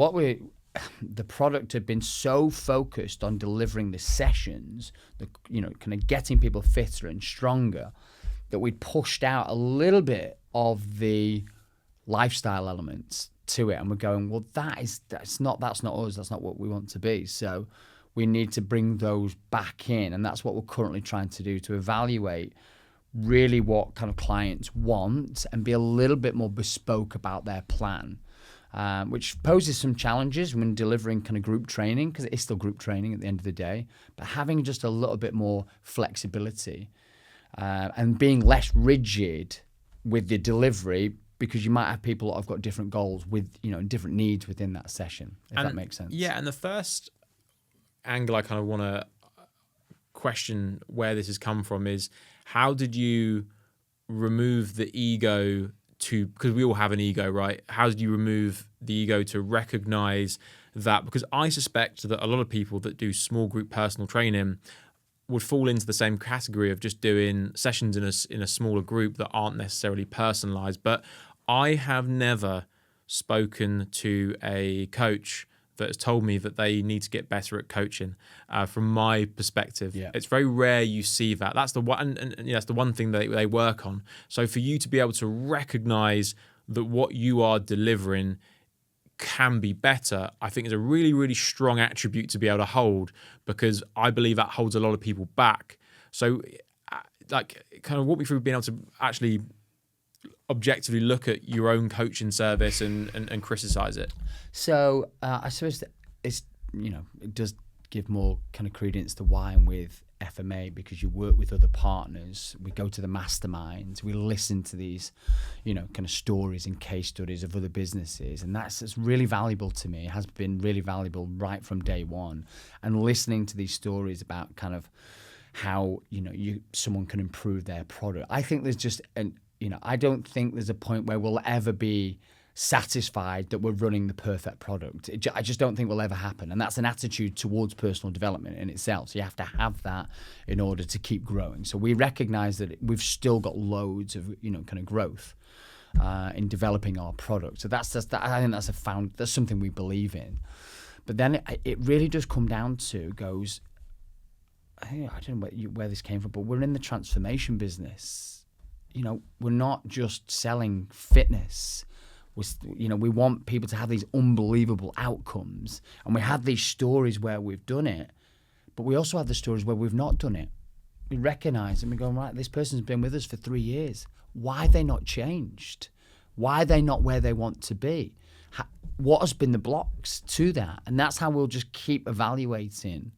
the product had been so focused on delivering the sessions, kind of getting people fitter and stronger, that we'd pushed out a little bit of the lifestyle elements to it. And we're going, well, that's not us. That's not what we want to be. So we need to bring those back in. And that's what we're currently trying to do, to evaluate really what kind of clients want and be a little bit more bespoke about their plan, which poses some challenges when delivering kind of group training, because it is still group training at the end of the day, but having just a little bit more flexibility and being less rigid with the delivery, because you might have people that have got different goals with, different needs within that session, if that makes sense. Yeah, and the first angle I kind of want to question where this has come from is, how did you remove the ego because we all have an ego, right? How did you remove the ego to recognize that? Because I suspect that a lot of people that do small group personal training would fall into the same category of just doing sessions in a smaller group that aren't necessarily personalized. But I have never spoken to a coach that has told me that they need to get better at coaching. From my perspective, it's very rare you see that. That's the one, and that's the one thing that they work on. So for you to be able to recognize that what you are delivering can be better, I think is a really, really strong attribute to be able to hold, because I believe that holds a lot of people back. So, kind of walk me through being able to actually objectively look at your own coaching service and criticize it. So I suppose that it does give more kind of credence to why I'm with FMA, because you work with other partners. We go to the masterminds, we listen to these, kind of stories and case studies of other businesses, and that's really valuable to me. It has been really valuable right from day one, and listening to these stories about kind of how someone can improve their product. I think there's just I don't think there's a point where we'll ever be satisfied that we're running the perfect product. I just don't think will ever happen. And that's an attitude towards personal development in itself. So you have to have that in order to keep growing. So we recognize that we've still got loads of, kind of growth in developing our product. So I think that's something we believe in. But then it really does come down to I don't know where this came from, but we're in the transformation business. We're not just selling fitness. We want people to have these unbelievable outcomes, and we have these stories where we've done it, but we also have the stories where we've not done it. We recognize and we go, right, this person's been with us for 3 years. Why are they not changed? Why are they not where they want to be? What has been the blocks to that? And that's how we'll just keep evaluating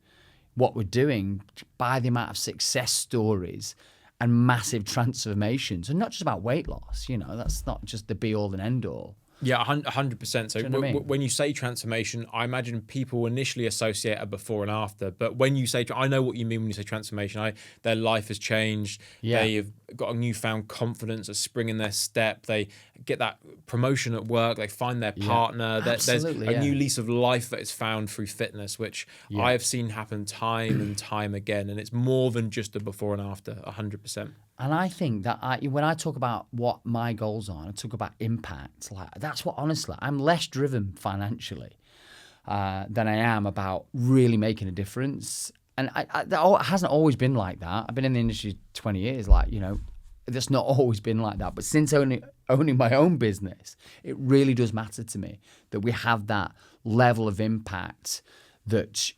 what we're doing by the amount of success stories and massive transformations, and not just about weight loss. That's not just the be all and end all. Yeah, 100%. So you know what I mean? When you say transformation, I imagine people initially associate a before and after. But when you say, I know what you mean when you say transformation. Their life has changed. Yeah. They've got a newfound confidence, a spring in their step. They get that promotion at work. They find their partner. There's a new lease of life that is found through fitness, which I have seen happen time and time again. And it's more than just a before and after, 100%. And I think that when I talk about what my goals are, I talk about impact. That's what, honestly, I'm less driven financially than I am about really making a difference. And that hasn't always been like that. I've been in the industry 20 years. That's not always been like that. But since owning my own business, it really does matter to me that we have that level of impact that,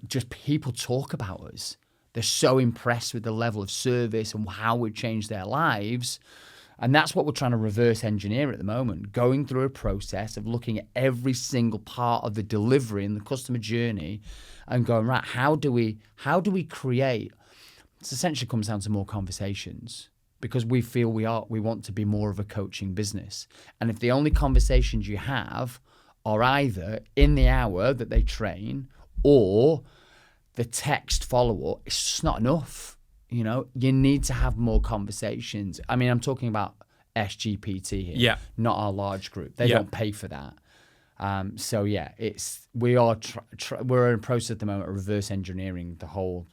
just people talk about us. They're so impressed with the level of service and how we've changed their lives. And that's what we're trying to reverse engineer at the moment, going through a process of looking at every single part of the delivery and the customer journey and going, right, how do we create? It essentially comes down to more conversations, because we feel we want to be more of a coaching business. And if the only conversations you have are either in the hour that they train or the text follow-up, it's just not enough. You need to have more conversations. I mean, I'm talking about SGPT here, not our large group. They don't pay for that. We're in a process at the moment of reverse engineering the whole,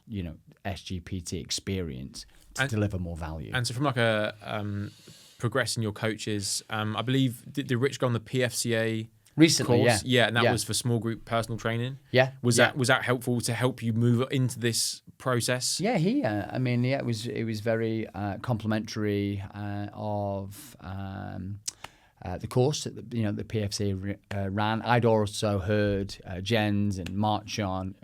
SGPT experience to deliver more value. And so from like a progressing your coaches. I believe did Rich go on the PFCA Recently, course? yeah. And that was for small group personal training. Yeah. Was that helpful to help you move into this process? Yeah, it was very complimentary of the course that the PFC ran. I'd also heard Jens and March on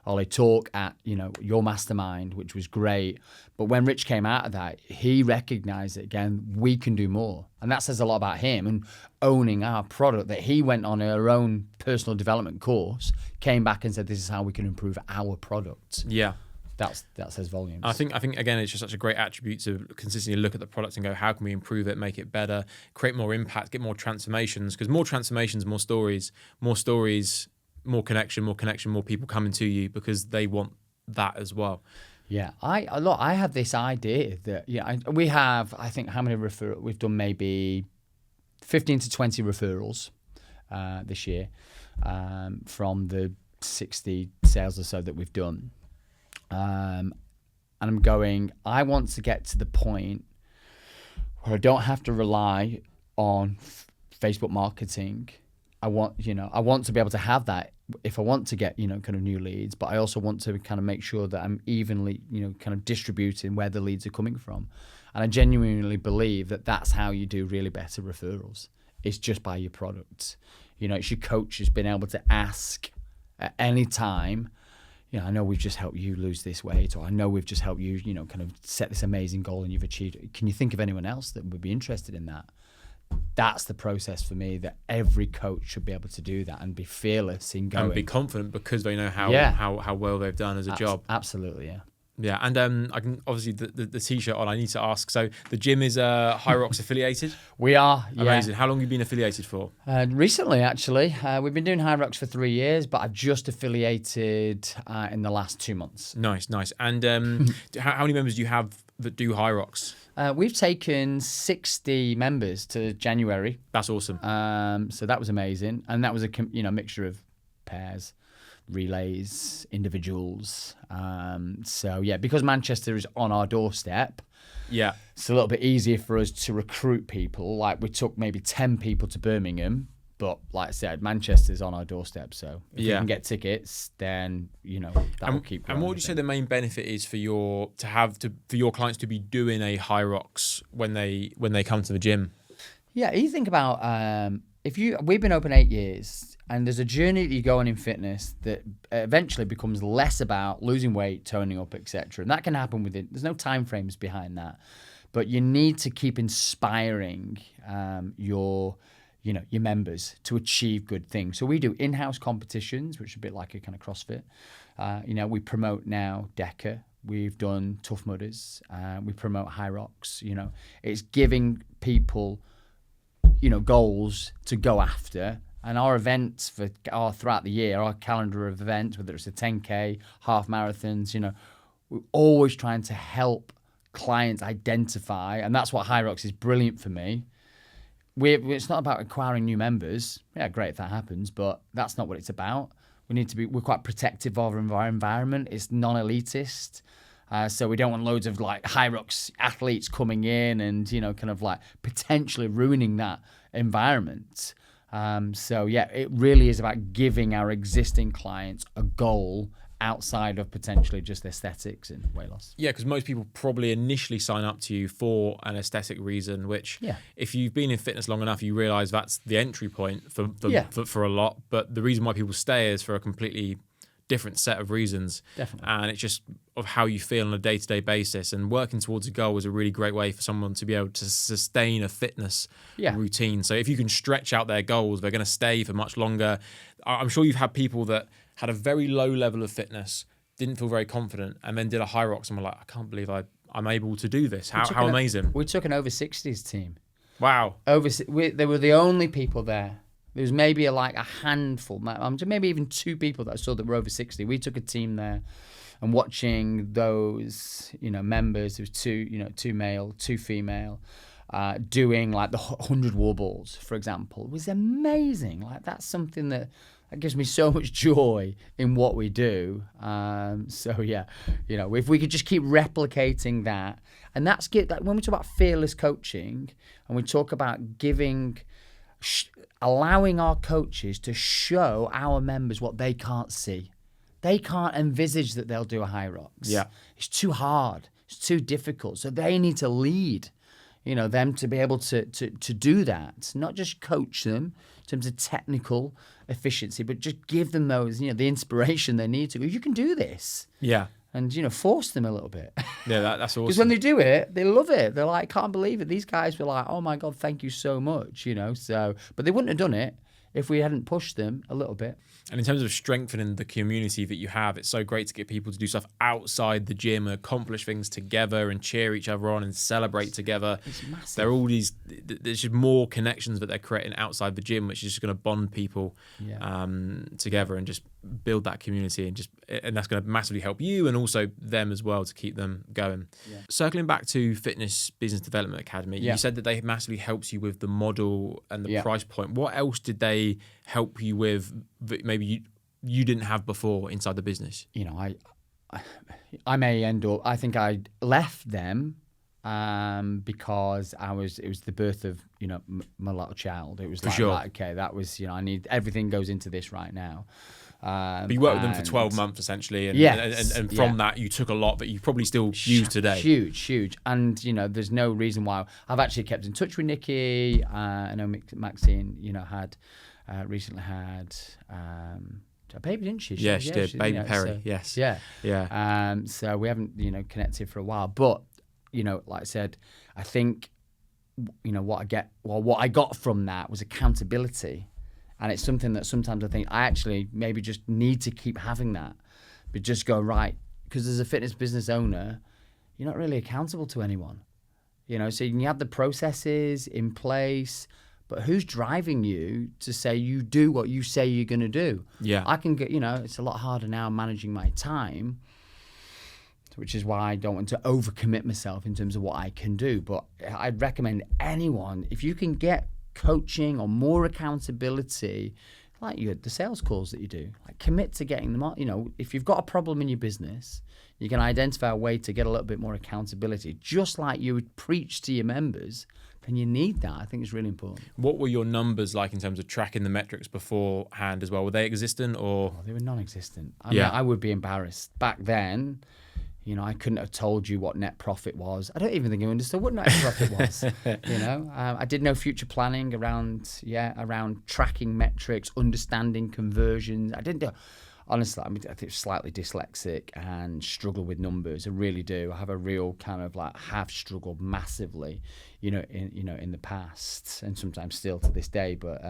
Ollie talk at your mastermind, which was great. But when Rich came out of that, he recognised that again we can do more, and that says a lot about him and owning our product. That he went on our own personal development course, came back and said, "This is how we can improve our product." Yeah. That says volumes. I think again, it's just such a great attribute to consistently look at the product and go, how can we improve it, make it better, create more impact, get more transformations? Because more transformations, more stories, more connection, more people coming to you because they want that as well. Yeah, I have this idea that we have, I think, how many referrals we've done? Maybe 15 to 20 referrals this year from the 60 sales or so that we've done. And I want to get to the point where I don't have to rely on Facebook marketing. I want to be able to have that if I want to get, kind of new leads, but I also want to kind of make sure that I'm evenly, kind of distributing where the leads are coming from. And I genuinely believe that that's how you do really better referrals. It's just by your product. It's your coaches being able to ask at any time, I know we've just helped you lose this weight, or I know we've just helped you, kind of set this amazing goal and you've achieved it. Can you think of anyone else that would be interested in that? That's the process for me, that every coach should be able to do that and be fearless in going. And be confident because they know how well they've done as a job. Absolutely, yeah. Yeah, and I can obviously the t-shirt on. I need to ask. So the gym is HYROX affiliated. We are. Amazing. Yeah. How long have you been affiliated for? Recently, actually, we've been doing HYROX for 3 years, but I've just affiliated in the last 2 months. Nice. And how many members do you have that do HYROX? We've taken 60 members to January. That's awesome. So that was amazing, and that was a mixture of pairs, relays, individuals. So yeah, because Manchester is on our doorstep, it's a little bit easier for us to recruit people. Like we took maybe 10 people to Birmingham, but like I said, Manchester's on our doorstep. So if you can get tickets, then that will keep growing. And what would you say the main benefit is for your clients to be doing a HYROX when they come to the gym? Yeah, you think about we've been open 8 years. And there's a journey that you go on in fitness that eventually becomes less about losing weight, toning up, etc. And that can happen there's no time frames behind that. But you need to keep inspiring your members to achieve good things. So we do in-house competitions, which is a bit like a kind of CrossFit. We promote now DECA. We've done Tough Mudders. We promote HYROX. It's giving people, goals to go after. And our events throughout the year, our calendar of events, whether it's a 10K, half marathons, we're always trying to help clients identify, and that's what HYROX is brilliant for me. It's not about acquiring new members. Yeah, great if that happens, but that's not what it's about. We're quite protective of our environment. It's non-elitist. So we don't want loads of like HYROX athletes coming in and, kind of like potentially ruining that environment. So yeah, it really is about giving our existing clients a goal outside of potentially just aesthetics and weight loss. Yeah, because most people probably initially sign up to you for an aesthetic reason, which if you've been in fitness long enough, you realise that's the entry point for a lot. But the reason why people stay is for a completely different set of reasons. Definitely. And it's just of how you feel on a day-to-day basis, and working towards a goal is a really great way for someone to be able to sustain a fitness routine. So if you can stretch out their goals, they're going to stay for much longer. I'm sure you've had people that had a very low level of fitness, didn't feel very confident, and then did a HYROX and were like, I can't believe I'm able to do this. How amazing. We took an over 60s team. Wow. They were the only people there. There was maybe a handful, maybe even 2 people that I saw that were over 60. We took a team there, and watching those, members, there was 2 male, 2 female. doing like the 100 wall balls, for example, was amazing. Like that's something that gives me so much joy in what we do. So yeah, if we could just keep replicating that, and that's good. Like when we talk about fearless coaching, and we talk about allowing our coaches to show our members what they can't see. They can't envisage that they'll do a HYROX. Yeah, it's too hard. It's too difficult. So they need to lead. Them to be able to do that, not just coach them in terms of technical efficiency, but just give them those, the inspiration they need to go, you can do this. Yeah. And, force them a little bit. Yeah, that's awesome. Because when they do it, they love it. They're like, can't believe it. These guys were like, oh my God, thank you so much, so, but they wouldn't have done it if we hadn't pushed them a little bit. And in terms of strengthening the community that you have, it's so great to get people to do stuff outside the gym and accomplish things together and cheer each other on and celebrate together. It's massive. There are all these, there's just more connections that they're creating outside the gym, which is just going to bond people together and just build that community, and that's going to massively help you and also them as well to keep them going. Yeah. Circling back to Fitness Business Development Academy, you said that they massively helps you with the model and the price point. What else did they help you with that maybe you didn't have before inside the business? I may end up, I think I left them because it was the birth of, my little child. It was like, okay, that was, I need, everything goes into this right now. But you worked with them for 12 months essentially, and from that you took a lot that you probably still use today. Huge. And there's no reason why. I've actually kept in touch with Nikki. I know Maxine, had recently had a baby, didn't she? Yeah, she did. Baby Perry. So, yes. Yeah. So we haven't connected for a while, but like I said, I think what I got from that was accountability. And it's something that sometimes I think I actually maybe just need to keep having that, but just go right. Because as a fitness business owner, you're not really accountable to anyone, so you have the processes in place, but who's driving you to say you do what you say you're going to do? Yeah. I can get, it's a lot harder now managing my time, which is why I don't want to overcommit myself in terms of what I can do. But I'd recommend anyone, if you can get coaching or more accountability, like the sales calls that you do, like commit to getting them on. If you've got a problem in your business, you can identify a way to get a little bit more accountability, just like you would preach to your members. Then you need that. I think it's really important. What were your numbers like in terms of tracking the metrics beforehand as well? Were they existent or? They were non-existent. I mean, I would be embarrassed. Back then, I couldn't have told you what net profit was. I don't even think I understood what net profit was. I did no future planning around tracking metrics, understanding conversions. I didn't do. Honestly, I think I'm slightly dyslexic and struggle with numbers. I really do. I have a real kind of have struggled massively, in the past, and sometimes still to this day. But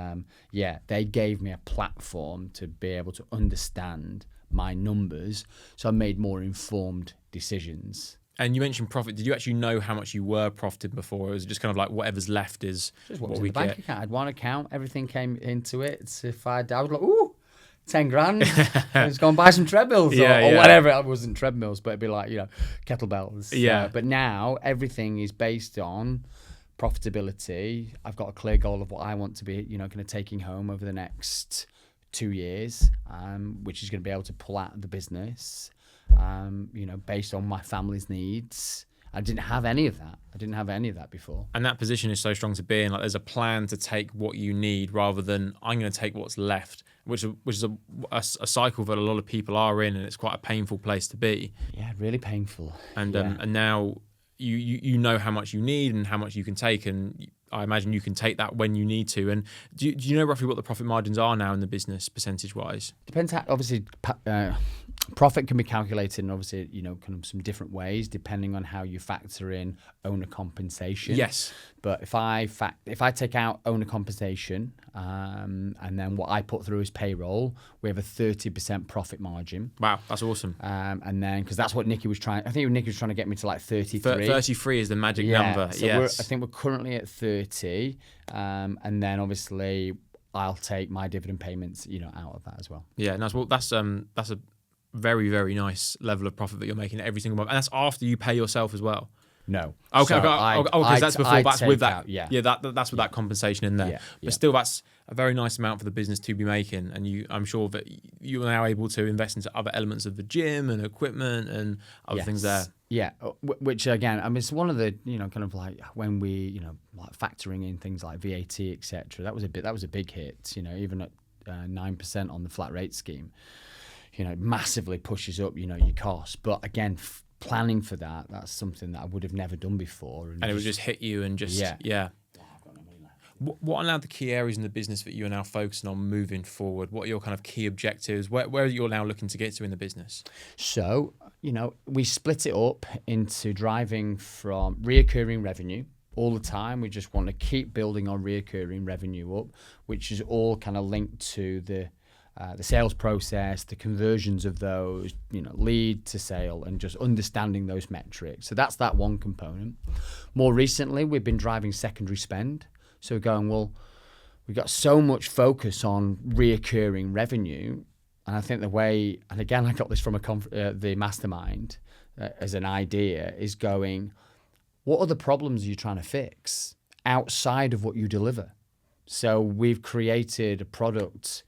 they gave me a platform to be able to understand my numbers, so I made more informed decisions. And you mentioned profit. Did you actually know how much you were profiting before, or was it just kind of like whatever's left is just what was we in the bank get? account. I had one account, everything came into it. So if I was like, ooh, 10 grand, let's go and buy some treadmills or whatever. It wasn't treadmills, but it'd be like, kettlebells. Yeah. But now everything is based on profitability. I've got a clear goal of what I want to be, kind of taking home over the next 2 years, which is going to be able to pull out of the business, based on my family's needs. I didn't have any of that before. And that position is so strong to be in. Like, there's a plan to take what you need rather than I'm going to take what's left, which is a cycle that a lot of people are in, and it's quite a painful place to be. Yeah, really painful. And now you know how much you need and how much you can take, and I imagine you can take that when you need to. And do you know roughly what the profit margins are now in the business percentage-wise? Depends how, obviously, profit can be calculated in obviously, kind of some different ways depending on how you factor in owner compensation. Yes. But if I take out owner compensation and then what I put through as payroll, we have a 30% profit margin. Wow, that's awesome. And then, because that's what Nikki was trying, I think Nikki was trying to get me to like 33. 33 is the magic number. So yes. I think we're currently at 30. And then obviously I'll take my dividend payments, out of that as well. Yeah, nice. Well, that's a very, very nice level of profit that you're making every single month. And that's after you pay yourself as well. No. Okay, So okay, that's before, that's with that. out, yeah. That's with that compensation in there. Yeah, But still, that's a very nice amount for the business to be making. And I'm sure that you are now able to invest into other elements of the gym and equipment and other things there. Yeah, which again, I mean, it's one of the, kind of like when we, like factoring in things like VAT, etc. That was a big hit. Even at 9% on the flat rate scheme, it massively pushes up, your costs. But again, planning for that's something that I would have never done before. And it would just hit you and just, yeah. What are now the key areas in the business that you are now focusing on moving forward? What are your kind of key objectives? Where are you now looking to get to in the business? So, we split it up into driving from reoccurring revenue all the time. We just want to keep building our reoccurring revenue up, which is all kind of linked to the sales process, the conversions of those, lead to sale, and just understanding those metrics. So that's that one component. More recently, we've been driving secondary spend. So we're going, well, we've got so much focus on reoccurring revenue. And I think the way, and again, I got this from the mastermind as an idea, is going, what other problems are you trying to fix outside of what you deliver? So we've created a product,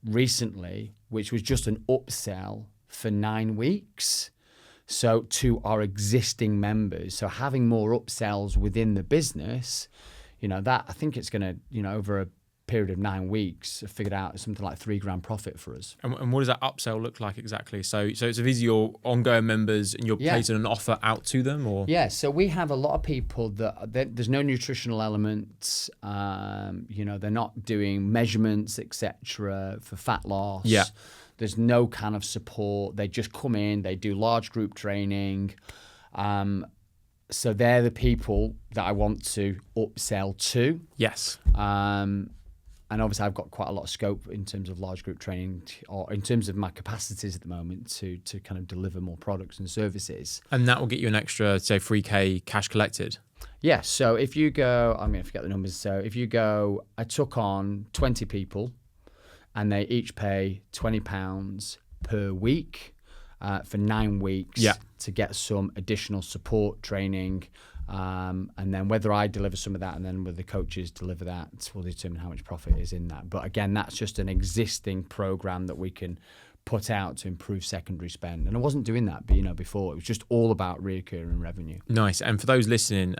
recently, which was just an upsell for 9 weeks. So to our existing members, so having more upsells within the business, that I think it's going to, over a period of 9 weeks, figured out something like $3,000 profit for us. And what does that upsell look like exactly? So these are your ongoing members and you're placing an offer out to them, or? Yeah, so we have a lot of people that there's no nutritional elements, they're not doing measurements, etc. for fat loss. Yeah. There's no kind of support. They just come in, they do large group training. So they're the people that I want to upsell to. Yes. And obviously I've got quite a lot of scope in terms of large group training, or in terms of my capacities at the moment to kind of deliver more products and services. And that will get you an extra, say, 3K cash collected? Yeah. So if you go, I'm going to forget the numbers. So if you go, I took on 20 people and they each pay £20 per week for 9 weeks to get some additional support training. And then whether I deliver some of that and then whether the coaches deliver that will determine how much profit is in that. But again, that's just an existing program that we can put out to improve secondary spend. And I wasn't doing that, before. It was just all about reoccurring revenue. Nice. And for those listening,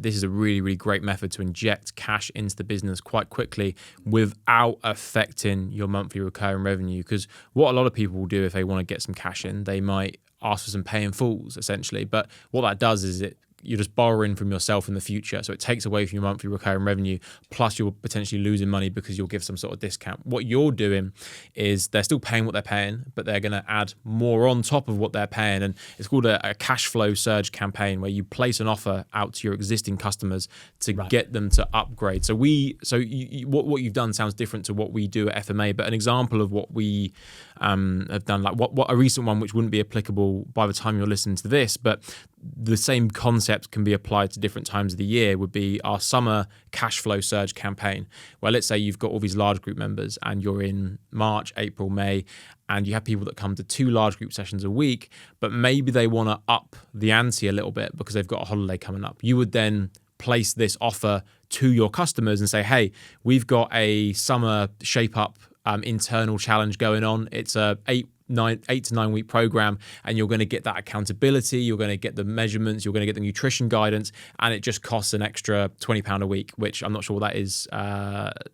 this is a really, really great method to inject cash into the business quite quickly without affecting your monthly recurring revenue. Because what a lot of people will do if they want to get some cash in, they might ask for some pay in fulls, essentially. But what that does is you're just borrowing from yourself in the future. So it takes away from your monthly recurring revenue, plus you're potentially losing money because you'll give some sort of discount. What you're doing is they're still paying what they're paying, but they're going to add more on top of what they're paying. And it's called a cash flow surge campaign, where you place an offer out to your existing customers to get them to upgrade. So what you've done sounds different to what we do at FMA, but an example of what we have done, like what a recent one, which wouldn't be applicable by the time you're listening to this, but the same concept can be applied to different times of the year, would be our summer cash flow surge campaign, where let's say you've got all these large group members and you're in March, April, May, and you have people that come to 2 large group sessions a week, but maybe they want to up the ante a little bit because they've got a holiday coming up. You would then place this offer to your customers and say, hey, we've got a summer shape up internal challenge going on. It's a 8 to 9 week program, and you're going to get that accountability, you're going to get the measurements, you're going to get the nutrition guidance, and it just costs an extra £20 a week, which I'm not sure what that is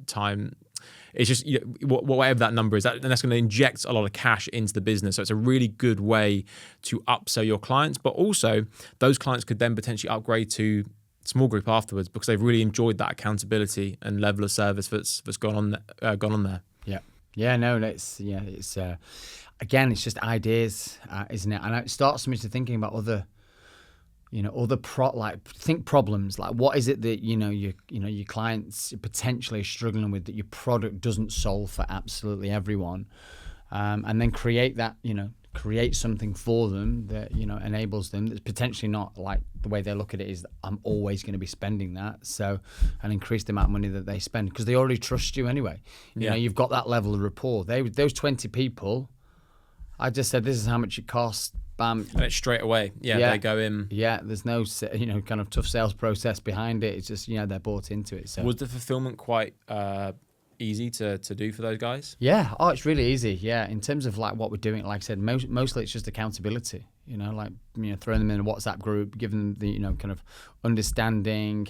time. It's just whatever that number is, and that's going to inject a lot of cash into the business. So it's a really good way to upsell your clients, but also those clients could then potentially upgrade to small group afterwards because they've really enjoyed that accountability and level of service that's gone on there. Yeah, no, it's again, it's just ideas, isn't it? And it starts me to thinking about other problems, like what is it that your clients potentially are struggling with that your product doesn't solve for absolutely everyone, and then create something for them that enables them. That's potentially not like the way they look at it is I'm always going to be spending that, so and increase the amount of money that they spend because they already trust you anyway. You've got that level of rapport. Those 20 people I just said, this is how much it costs. Bam. And it's straight away. Yeah, they go in. Yeah, there's no, kind of tough sales process behind it. It's just, they're bought into it. So Was the fulfillment quite easy to do for those guys? Yeah. Oh, it's really easy. Yeah. In terms of like what we're doing, like I said, mostly it's just accountability, throwing them in a WhatsApp group, giving them the, kind of understanding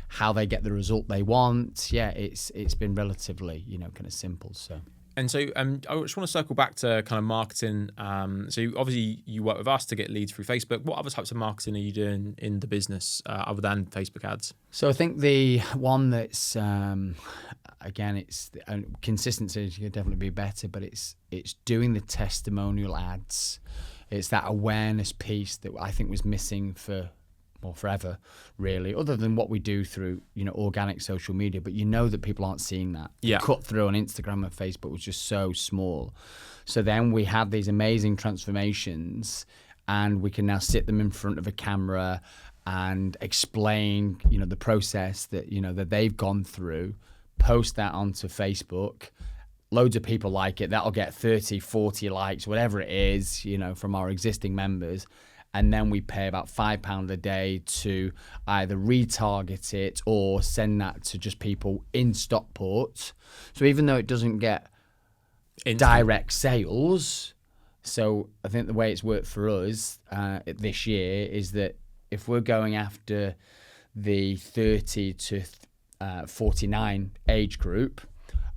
how they get the result they want. Yeah. It's been relatively, kind of simple. So. And so I just want to circle back to kind of marketing. So obviously you work with us to get leads through Facebook. What other types of marketing are you doing in the business other than Facebook ads? So I think the one that's, again, it's consistency could definitely be better, but it's doing the testimonial ads. It's that awareness piece that I think was missing for forever, really, other than what we do through, organic social media. But that people aren't seeing that. Yeah. The cut through on Instagram and Facebook was just so small. So then we have these amazing transformations, and we can now sit them in front of a camera and explain, the process that, that they've gone through, post that onto Facebook. Loads of people like it. That'll get 30, 40 likes, whatever it is, from our existing members. And then we pay about £5 a day to either retarget it or send that to just people in Stockport. So even though it doesn't get direct sales, so I think the way it's worked for us this year is that if we're going after the 30 to 49 age group,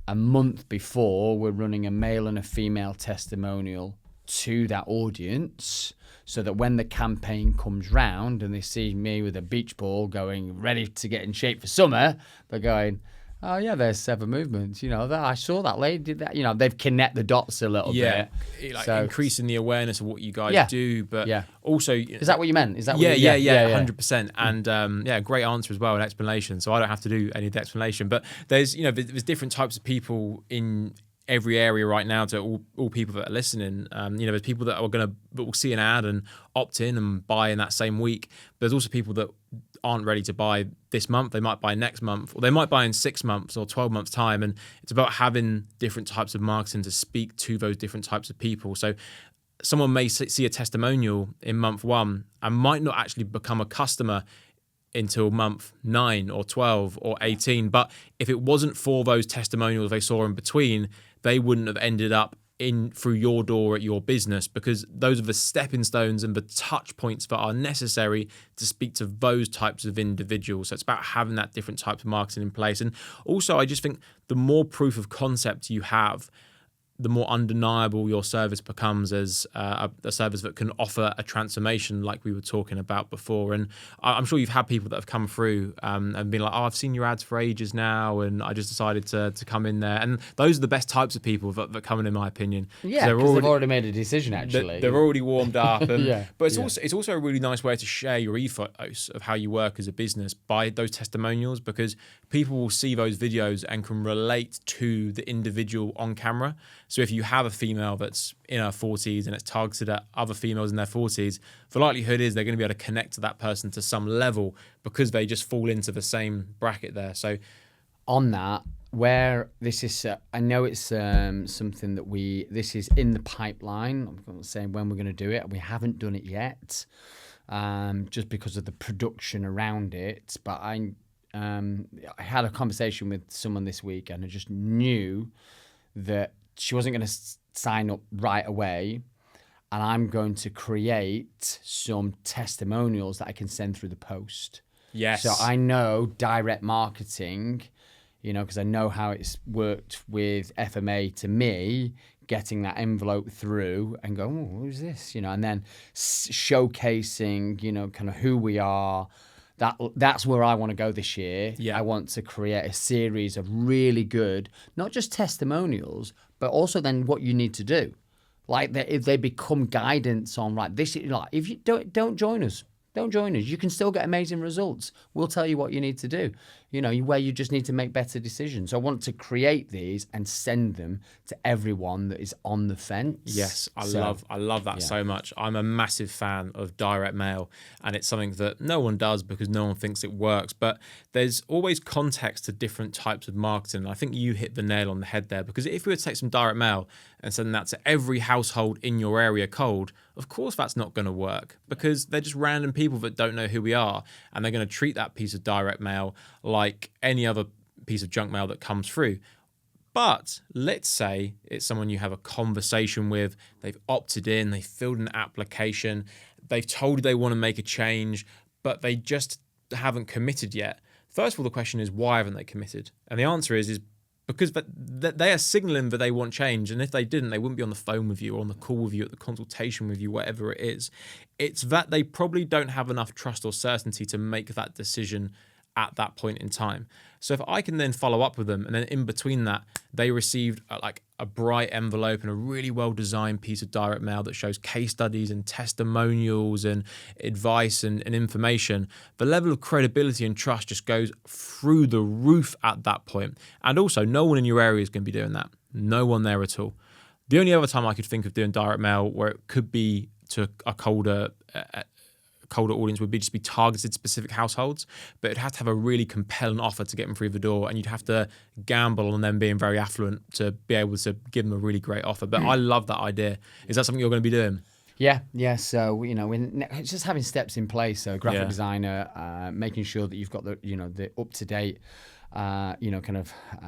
a month before we're running a male and a female testimonial to that audience, so that when the campaign comes round and they see me with a beach ball going ready to get in shape for summer, they're going, oh yeah, there's 7 Movements. I saw that lady did that. They've connect the dots a little bit. Like so, increasing the awareness of what you guys do, but also, is that what you meant? Is that what 100%. And great answer as well, an explanation. So I don't have to do any of the explanation. But there's there's different types of people in every area right now to all people that are listening. There's people that will see an ad and opt in and buy in that same week. But there's also people that aren't ready to buy this month. They might buy next month, or they might buy in 6 months or 12 months time. And it's about having different types of marketing to speak to those different types of people. So someone may see a testimonial in month 1 and might not actually become a customer until month 9 or 12 or 18. But if it wasn't for those testimonials they saw in between, they wouldn't have ended up in through your door at your business, because those are the stepping stones and the touch points that are necessary to speak to those types of individuals. So it's about having that different type of marketing in place. And also, I just think the more proof of concept you have, the more undeniable your service becomes as a service that can offer a transformation like we were talking about before. And I'm sure you've had people that have come through and been like, oh, I've seen your ads for ages now, and I just decided to come in there. And those are the best types of people that come in my opinion. Yeah, because they've already made a decision, actually. They're already warmed up. And, but it's also a really nice way to share your ethos of how you work as a business by those testimonials, because people will see those videos and can relate to the individual on camera. So if you have a female that's in her 40s and it's targeted at other females in their 40s, the likelihood is they're going to be able to connect to that person to some level because they just fall into the same bracket there. So on that, where this is, I know it's something that this is in the pipeline. I'm not saying when we're going to do it. We haven't done it yet, just because of the production around it. But I had a conversation with someone this week, and I just knew that she wasn't going to sign up right away, and I'm going to create some testimonials that I can send through the post. Yes. So I know direct marketing, because I know how it's worked with FMA to me, getting that envelope through and going, oh, who's this? And then showcasing, kind of who we are. That's where I want to go this year. Yeah. I want to create a series of really good, not just testimonials, but also then what you need to do. Like if they become guidance on, right, this is like, if you don't join us, you can still get amazing results. We'll tell you what you need to do. where you just need to make better decisions. So I want to create these and send them to everyone that is on the fence. Yes, I love that so much. I'm a massive fan of direct mail, and it's something that no one does because no one thinks it works. But there's always context to different types of marketing. And I think you hit the nail on the head there, because if we were to take some direct mail and send that to every household in your area cold, of course that's not going to work, because they're just random people that don't know who we are, and they're going to treat that piece of direct mail like any other piece of junk mail that comes through. But let's say it's someone you have a conversation with, they've opted in, they filled an application, they've told you they want to make a change, but they just haven't committed yet. First of all, the question is, why haven't they committed? And the answer is because they are signaling that they want change. And if they didn't, they wouldn't be on the phone with you or on the call with you, at the consultation with you, whatever it is. It's that they probably don't have enough trust or certainty to make that decision at that point in time. So if I can then follow up with them, and then in between that, they received a bright envelope and a really well-designed piece of direct mail that shows case studies and testimonials and advice and information, the level of credibility and trust just goes through the roof at that point. And also, no one in your area is going to be doing that. No one there at all. The only other time I could think of doing direct mail where it could be to a colder audience would be just be targeted specific households, but it'd have to have a really compelling offer to get them through the door, and you'd have to gamble on them being very affluent to be able to give them a really great offer. But I love that idea. Is that something you're going to be doing? Yeah. So it's just having steps in place. So graphic designer, making sure that you've got the up to date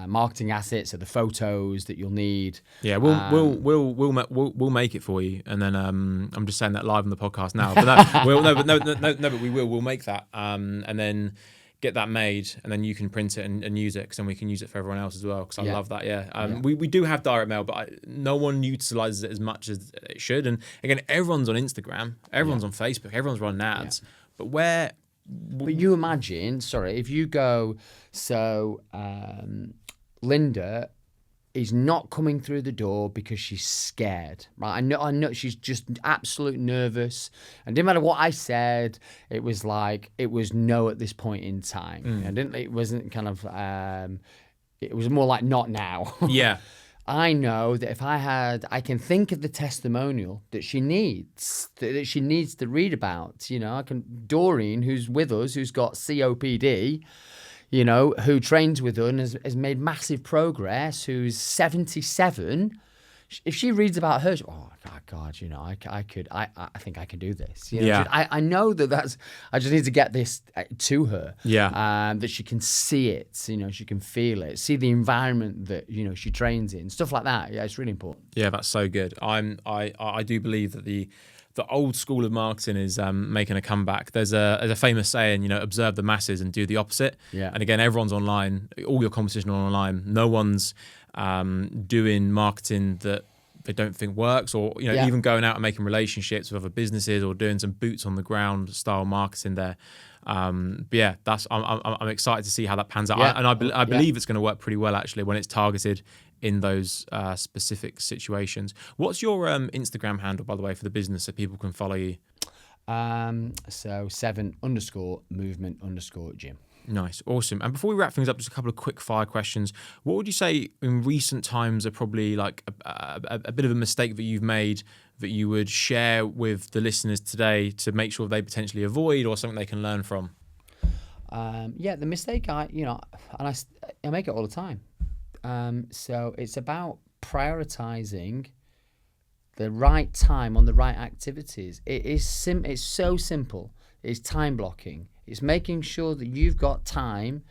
marketing assets, so the photos that you'll need. Yeah, we'll make it for you, and then I'm just saying that live on the podcast now. But we'll make that, and then get that made, and then you can print it and use it, because then we can use it for everyone else as well. Because I love that. We do have direct mail, but no one utilizes it as much as it should. And again, everyone's on Instagram, everyone's on Facebook, everyone's running ads, but you imagine, if you go, Linda is not coming through the door because she's scared, right? I know she's just absolute nervous, and didn't matter what I said, it was no at this point in time. It was more like not now. Yeah. I know that if I can think of the testimonial that she needs to read about. Doreen, who's with us, who's got COPD, who trains with us and has made massive progress, who's 77. If she reads about her, God, I think I can do this. I know I just need to get this to her. Yeah. That she can see it, she can feel it, see the environment that, she trains in, stuff like that. Yeah, it's really important. Yeah, that's so good. I do believe that the old school of marketing is making a comeback. There's a famous saying, observe the masses and do the opposite. Yeah. And again, everyone's online, all your competition online. No one's doing marketing that they don't think works, or even going out and making relationships with other businesses, or doing some boots on the ground style marketing there. But yeah, I'm excited to see how that pans out. Yeah. I believe it's going to work pretty well actually when it's targeted in those specific situations. What's your Instagram handle, by the way, for the business, so people can follow you? So 7_movement_gym. Nice, awesome. And before we wrap things up, just a couple of quick fire questions. What would you say in recent times are probably like a bit of a mistake that you've made that you would share with the listeners today to make sure they potentially avoid, or something they can learn from? The mistake I make it all the time. So it's about prioritizing the right time on the right activities. It's so simple. It's time blocking. It's making sure that you've got time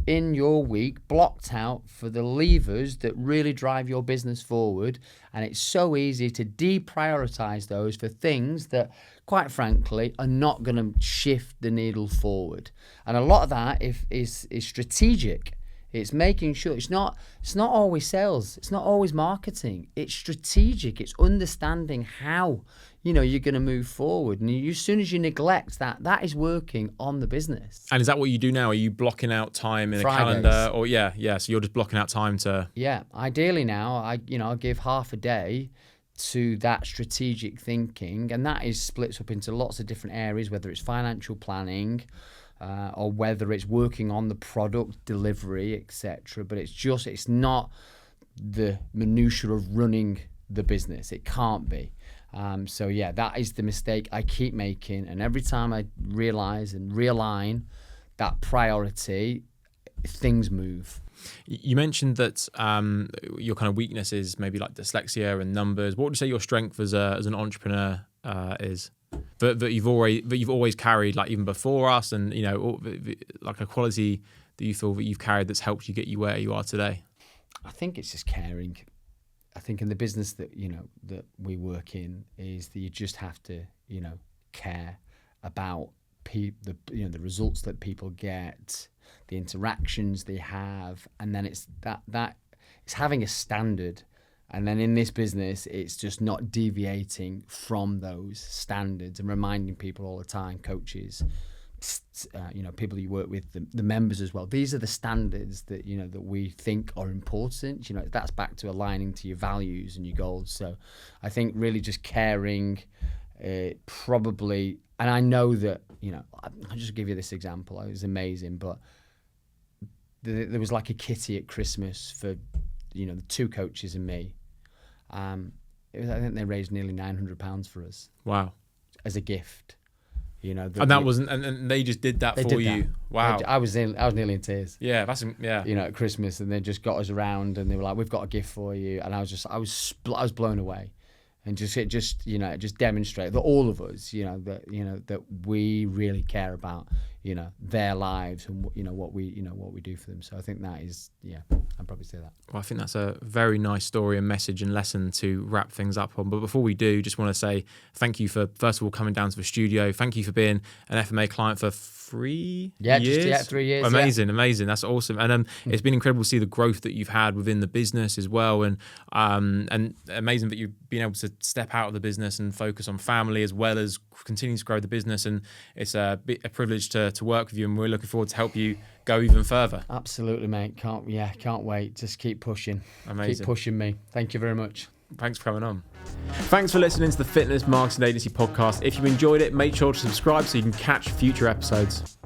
in your week blocked out for the levers that really drive your business forward. And it's so easy to deprioritize those for things that, quite frankly, are not going to shift the needle forward. And a lot of that is strategic. It's making sure it's not always sales. It's not always marketing. It's strategic. It's understanding how you're going to move forward. And as soon as you neglect that is working on the business. And is that what you do now? Are you blocking out time in Fridays. a calendar? Or yeah. So you're just blocking out time to. Yeah. Ideally now, I'll give half a day to that strategic thinking, and that is splits up into lots of different areas, whether it's financial planning, or whether it's working on the product delivery, etc. But it's not the minutiae of running the business. It can't be. So yeah, that is the mistake I keep making, and every time I realize and realign that priority, things move. You mentioned that your kind of weakness is maybe like dyslexia and numbers. What would you say your strength as an entrepreneur is? That you've always carried, like even before us, and like a quality that you feel that you've carried that's helped you get you where you are today. I think it's just caring. I think in the business that that we work in is that you just have to care about the results that people get, the interactions they have, and then it's that it's having a standard. And then in this business, it's just not deviating from those standards and reminding people all the time, coaches, people you work with, the members as well. These are the standards that that we think are important. That's back to aligning to your values and your goals. So I think really just caring, probably. And I know that I'll just give you this example. It was amazing, but there was like a kitty at Christmas for the two coaches and me. I think they raised nearly £900 for us. Wow! As a gift, and that wasn't, and they just did that for you. Wow! I was nearly in tears. Yeah, at Christmas, and they just got us around, and they were like, "We've got a gift for you," and I was blown away, and just demonstrate that all of us, that we really care about their lives and what we do for them. So I think that is, I'd probably say that. Well, I think that's a very nice story and message and lesson to wrap things up on. But before we do, just want to say thank you for, first of all, coming down to the studio. Thank you for being an FMA client for 3 years. 3 years. Amazing. That's awesome. And it's been incredible to see the growth that you've had within the business as well. And amazing that you've been able to step out of the business and focus on family as well as continue to grow the business. And it's a privilege to work with you, and we're looking forward to help you go even further. Absolutely, mate. Can't wait. Just keep pushing. Amazing. Keep pushing me. Thank you very much. Thanks for coming on. Thanks for listening to the Fitness Marketing Agency podcast. If you enjoyed it, make sure to subscribe so you can catch future episodes.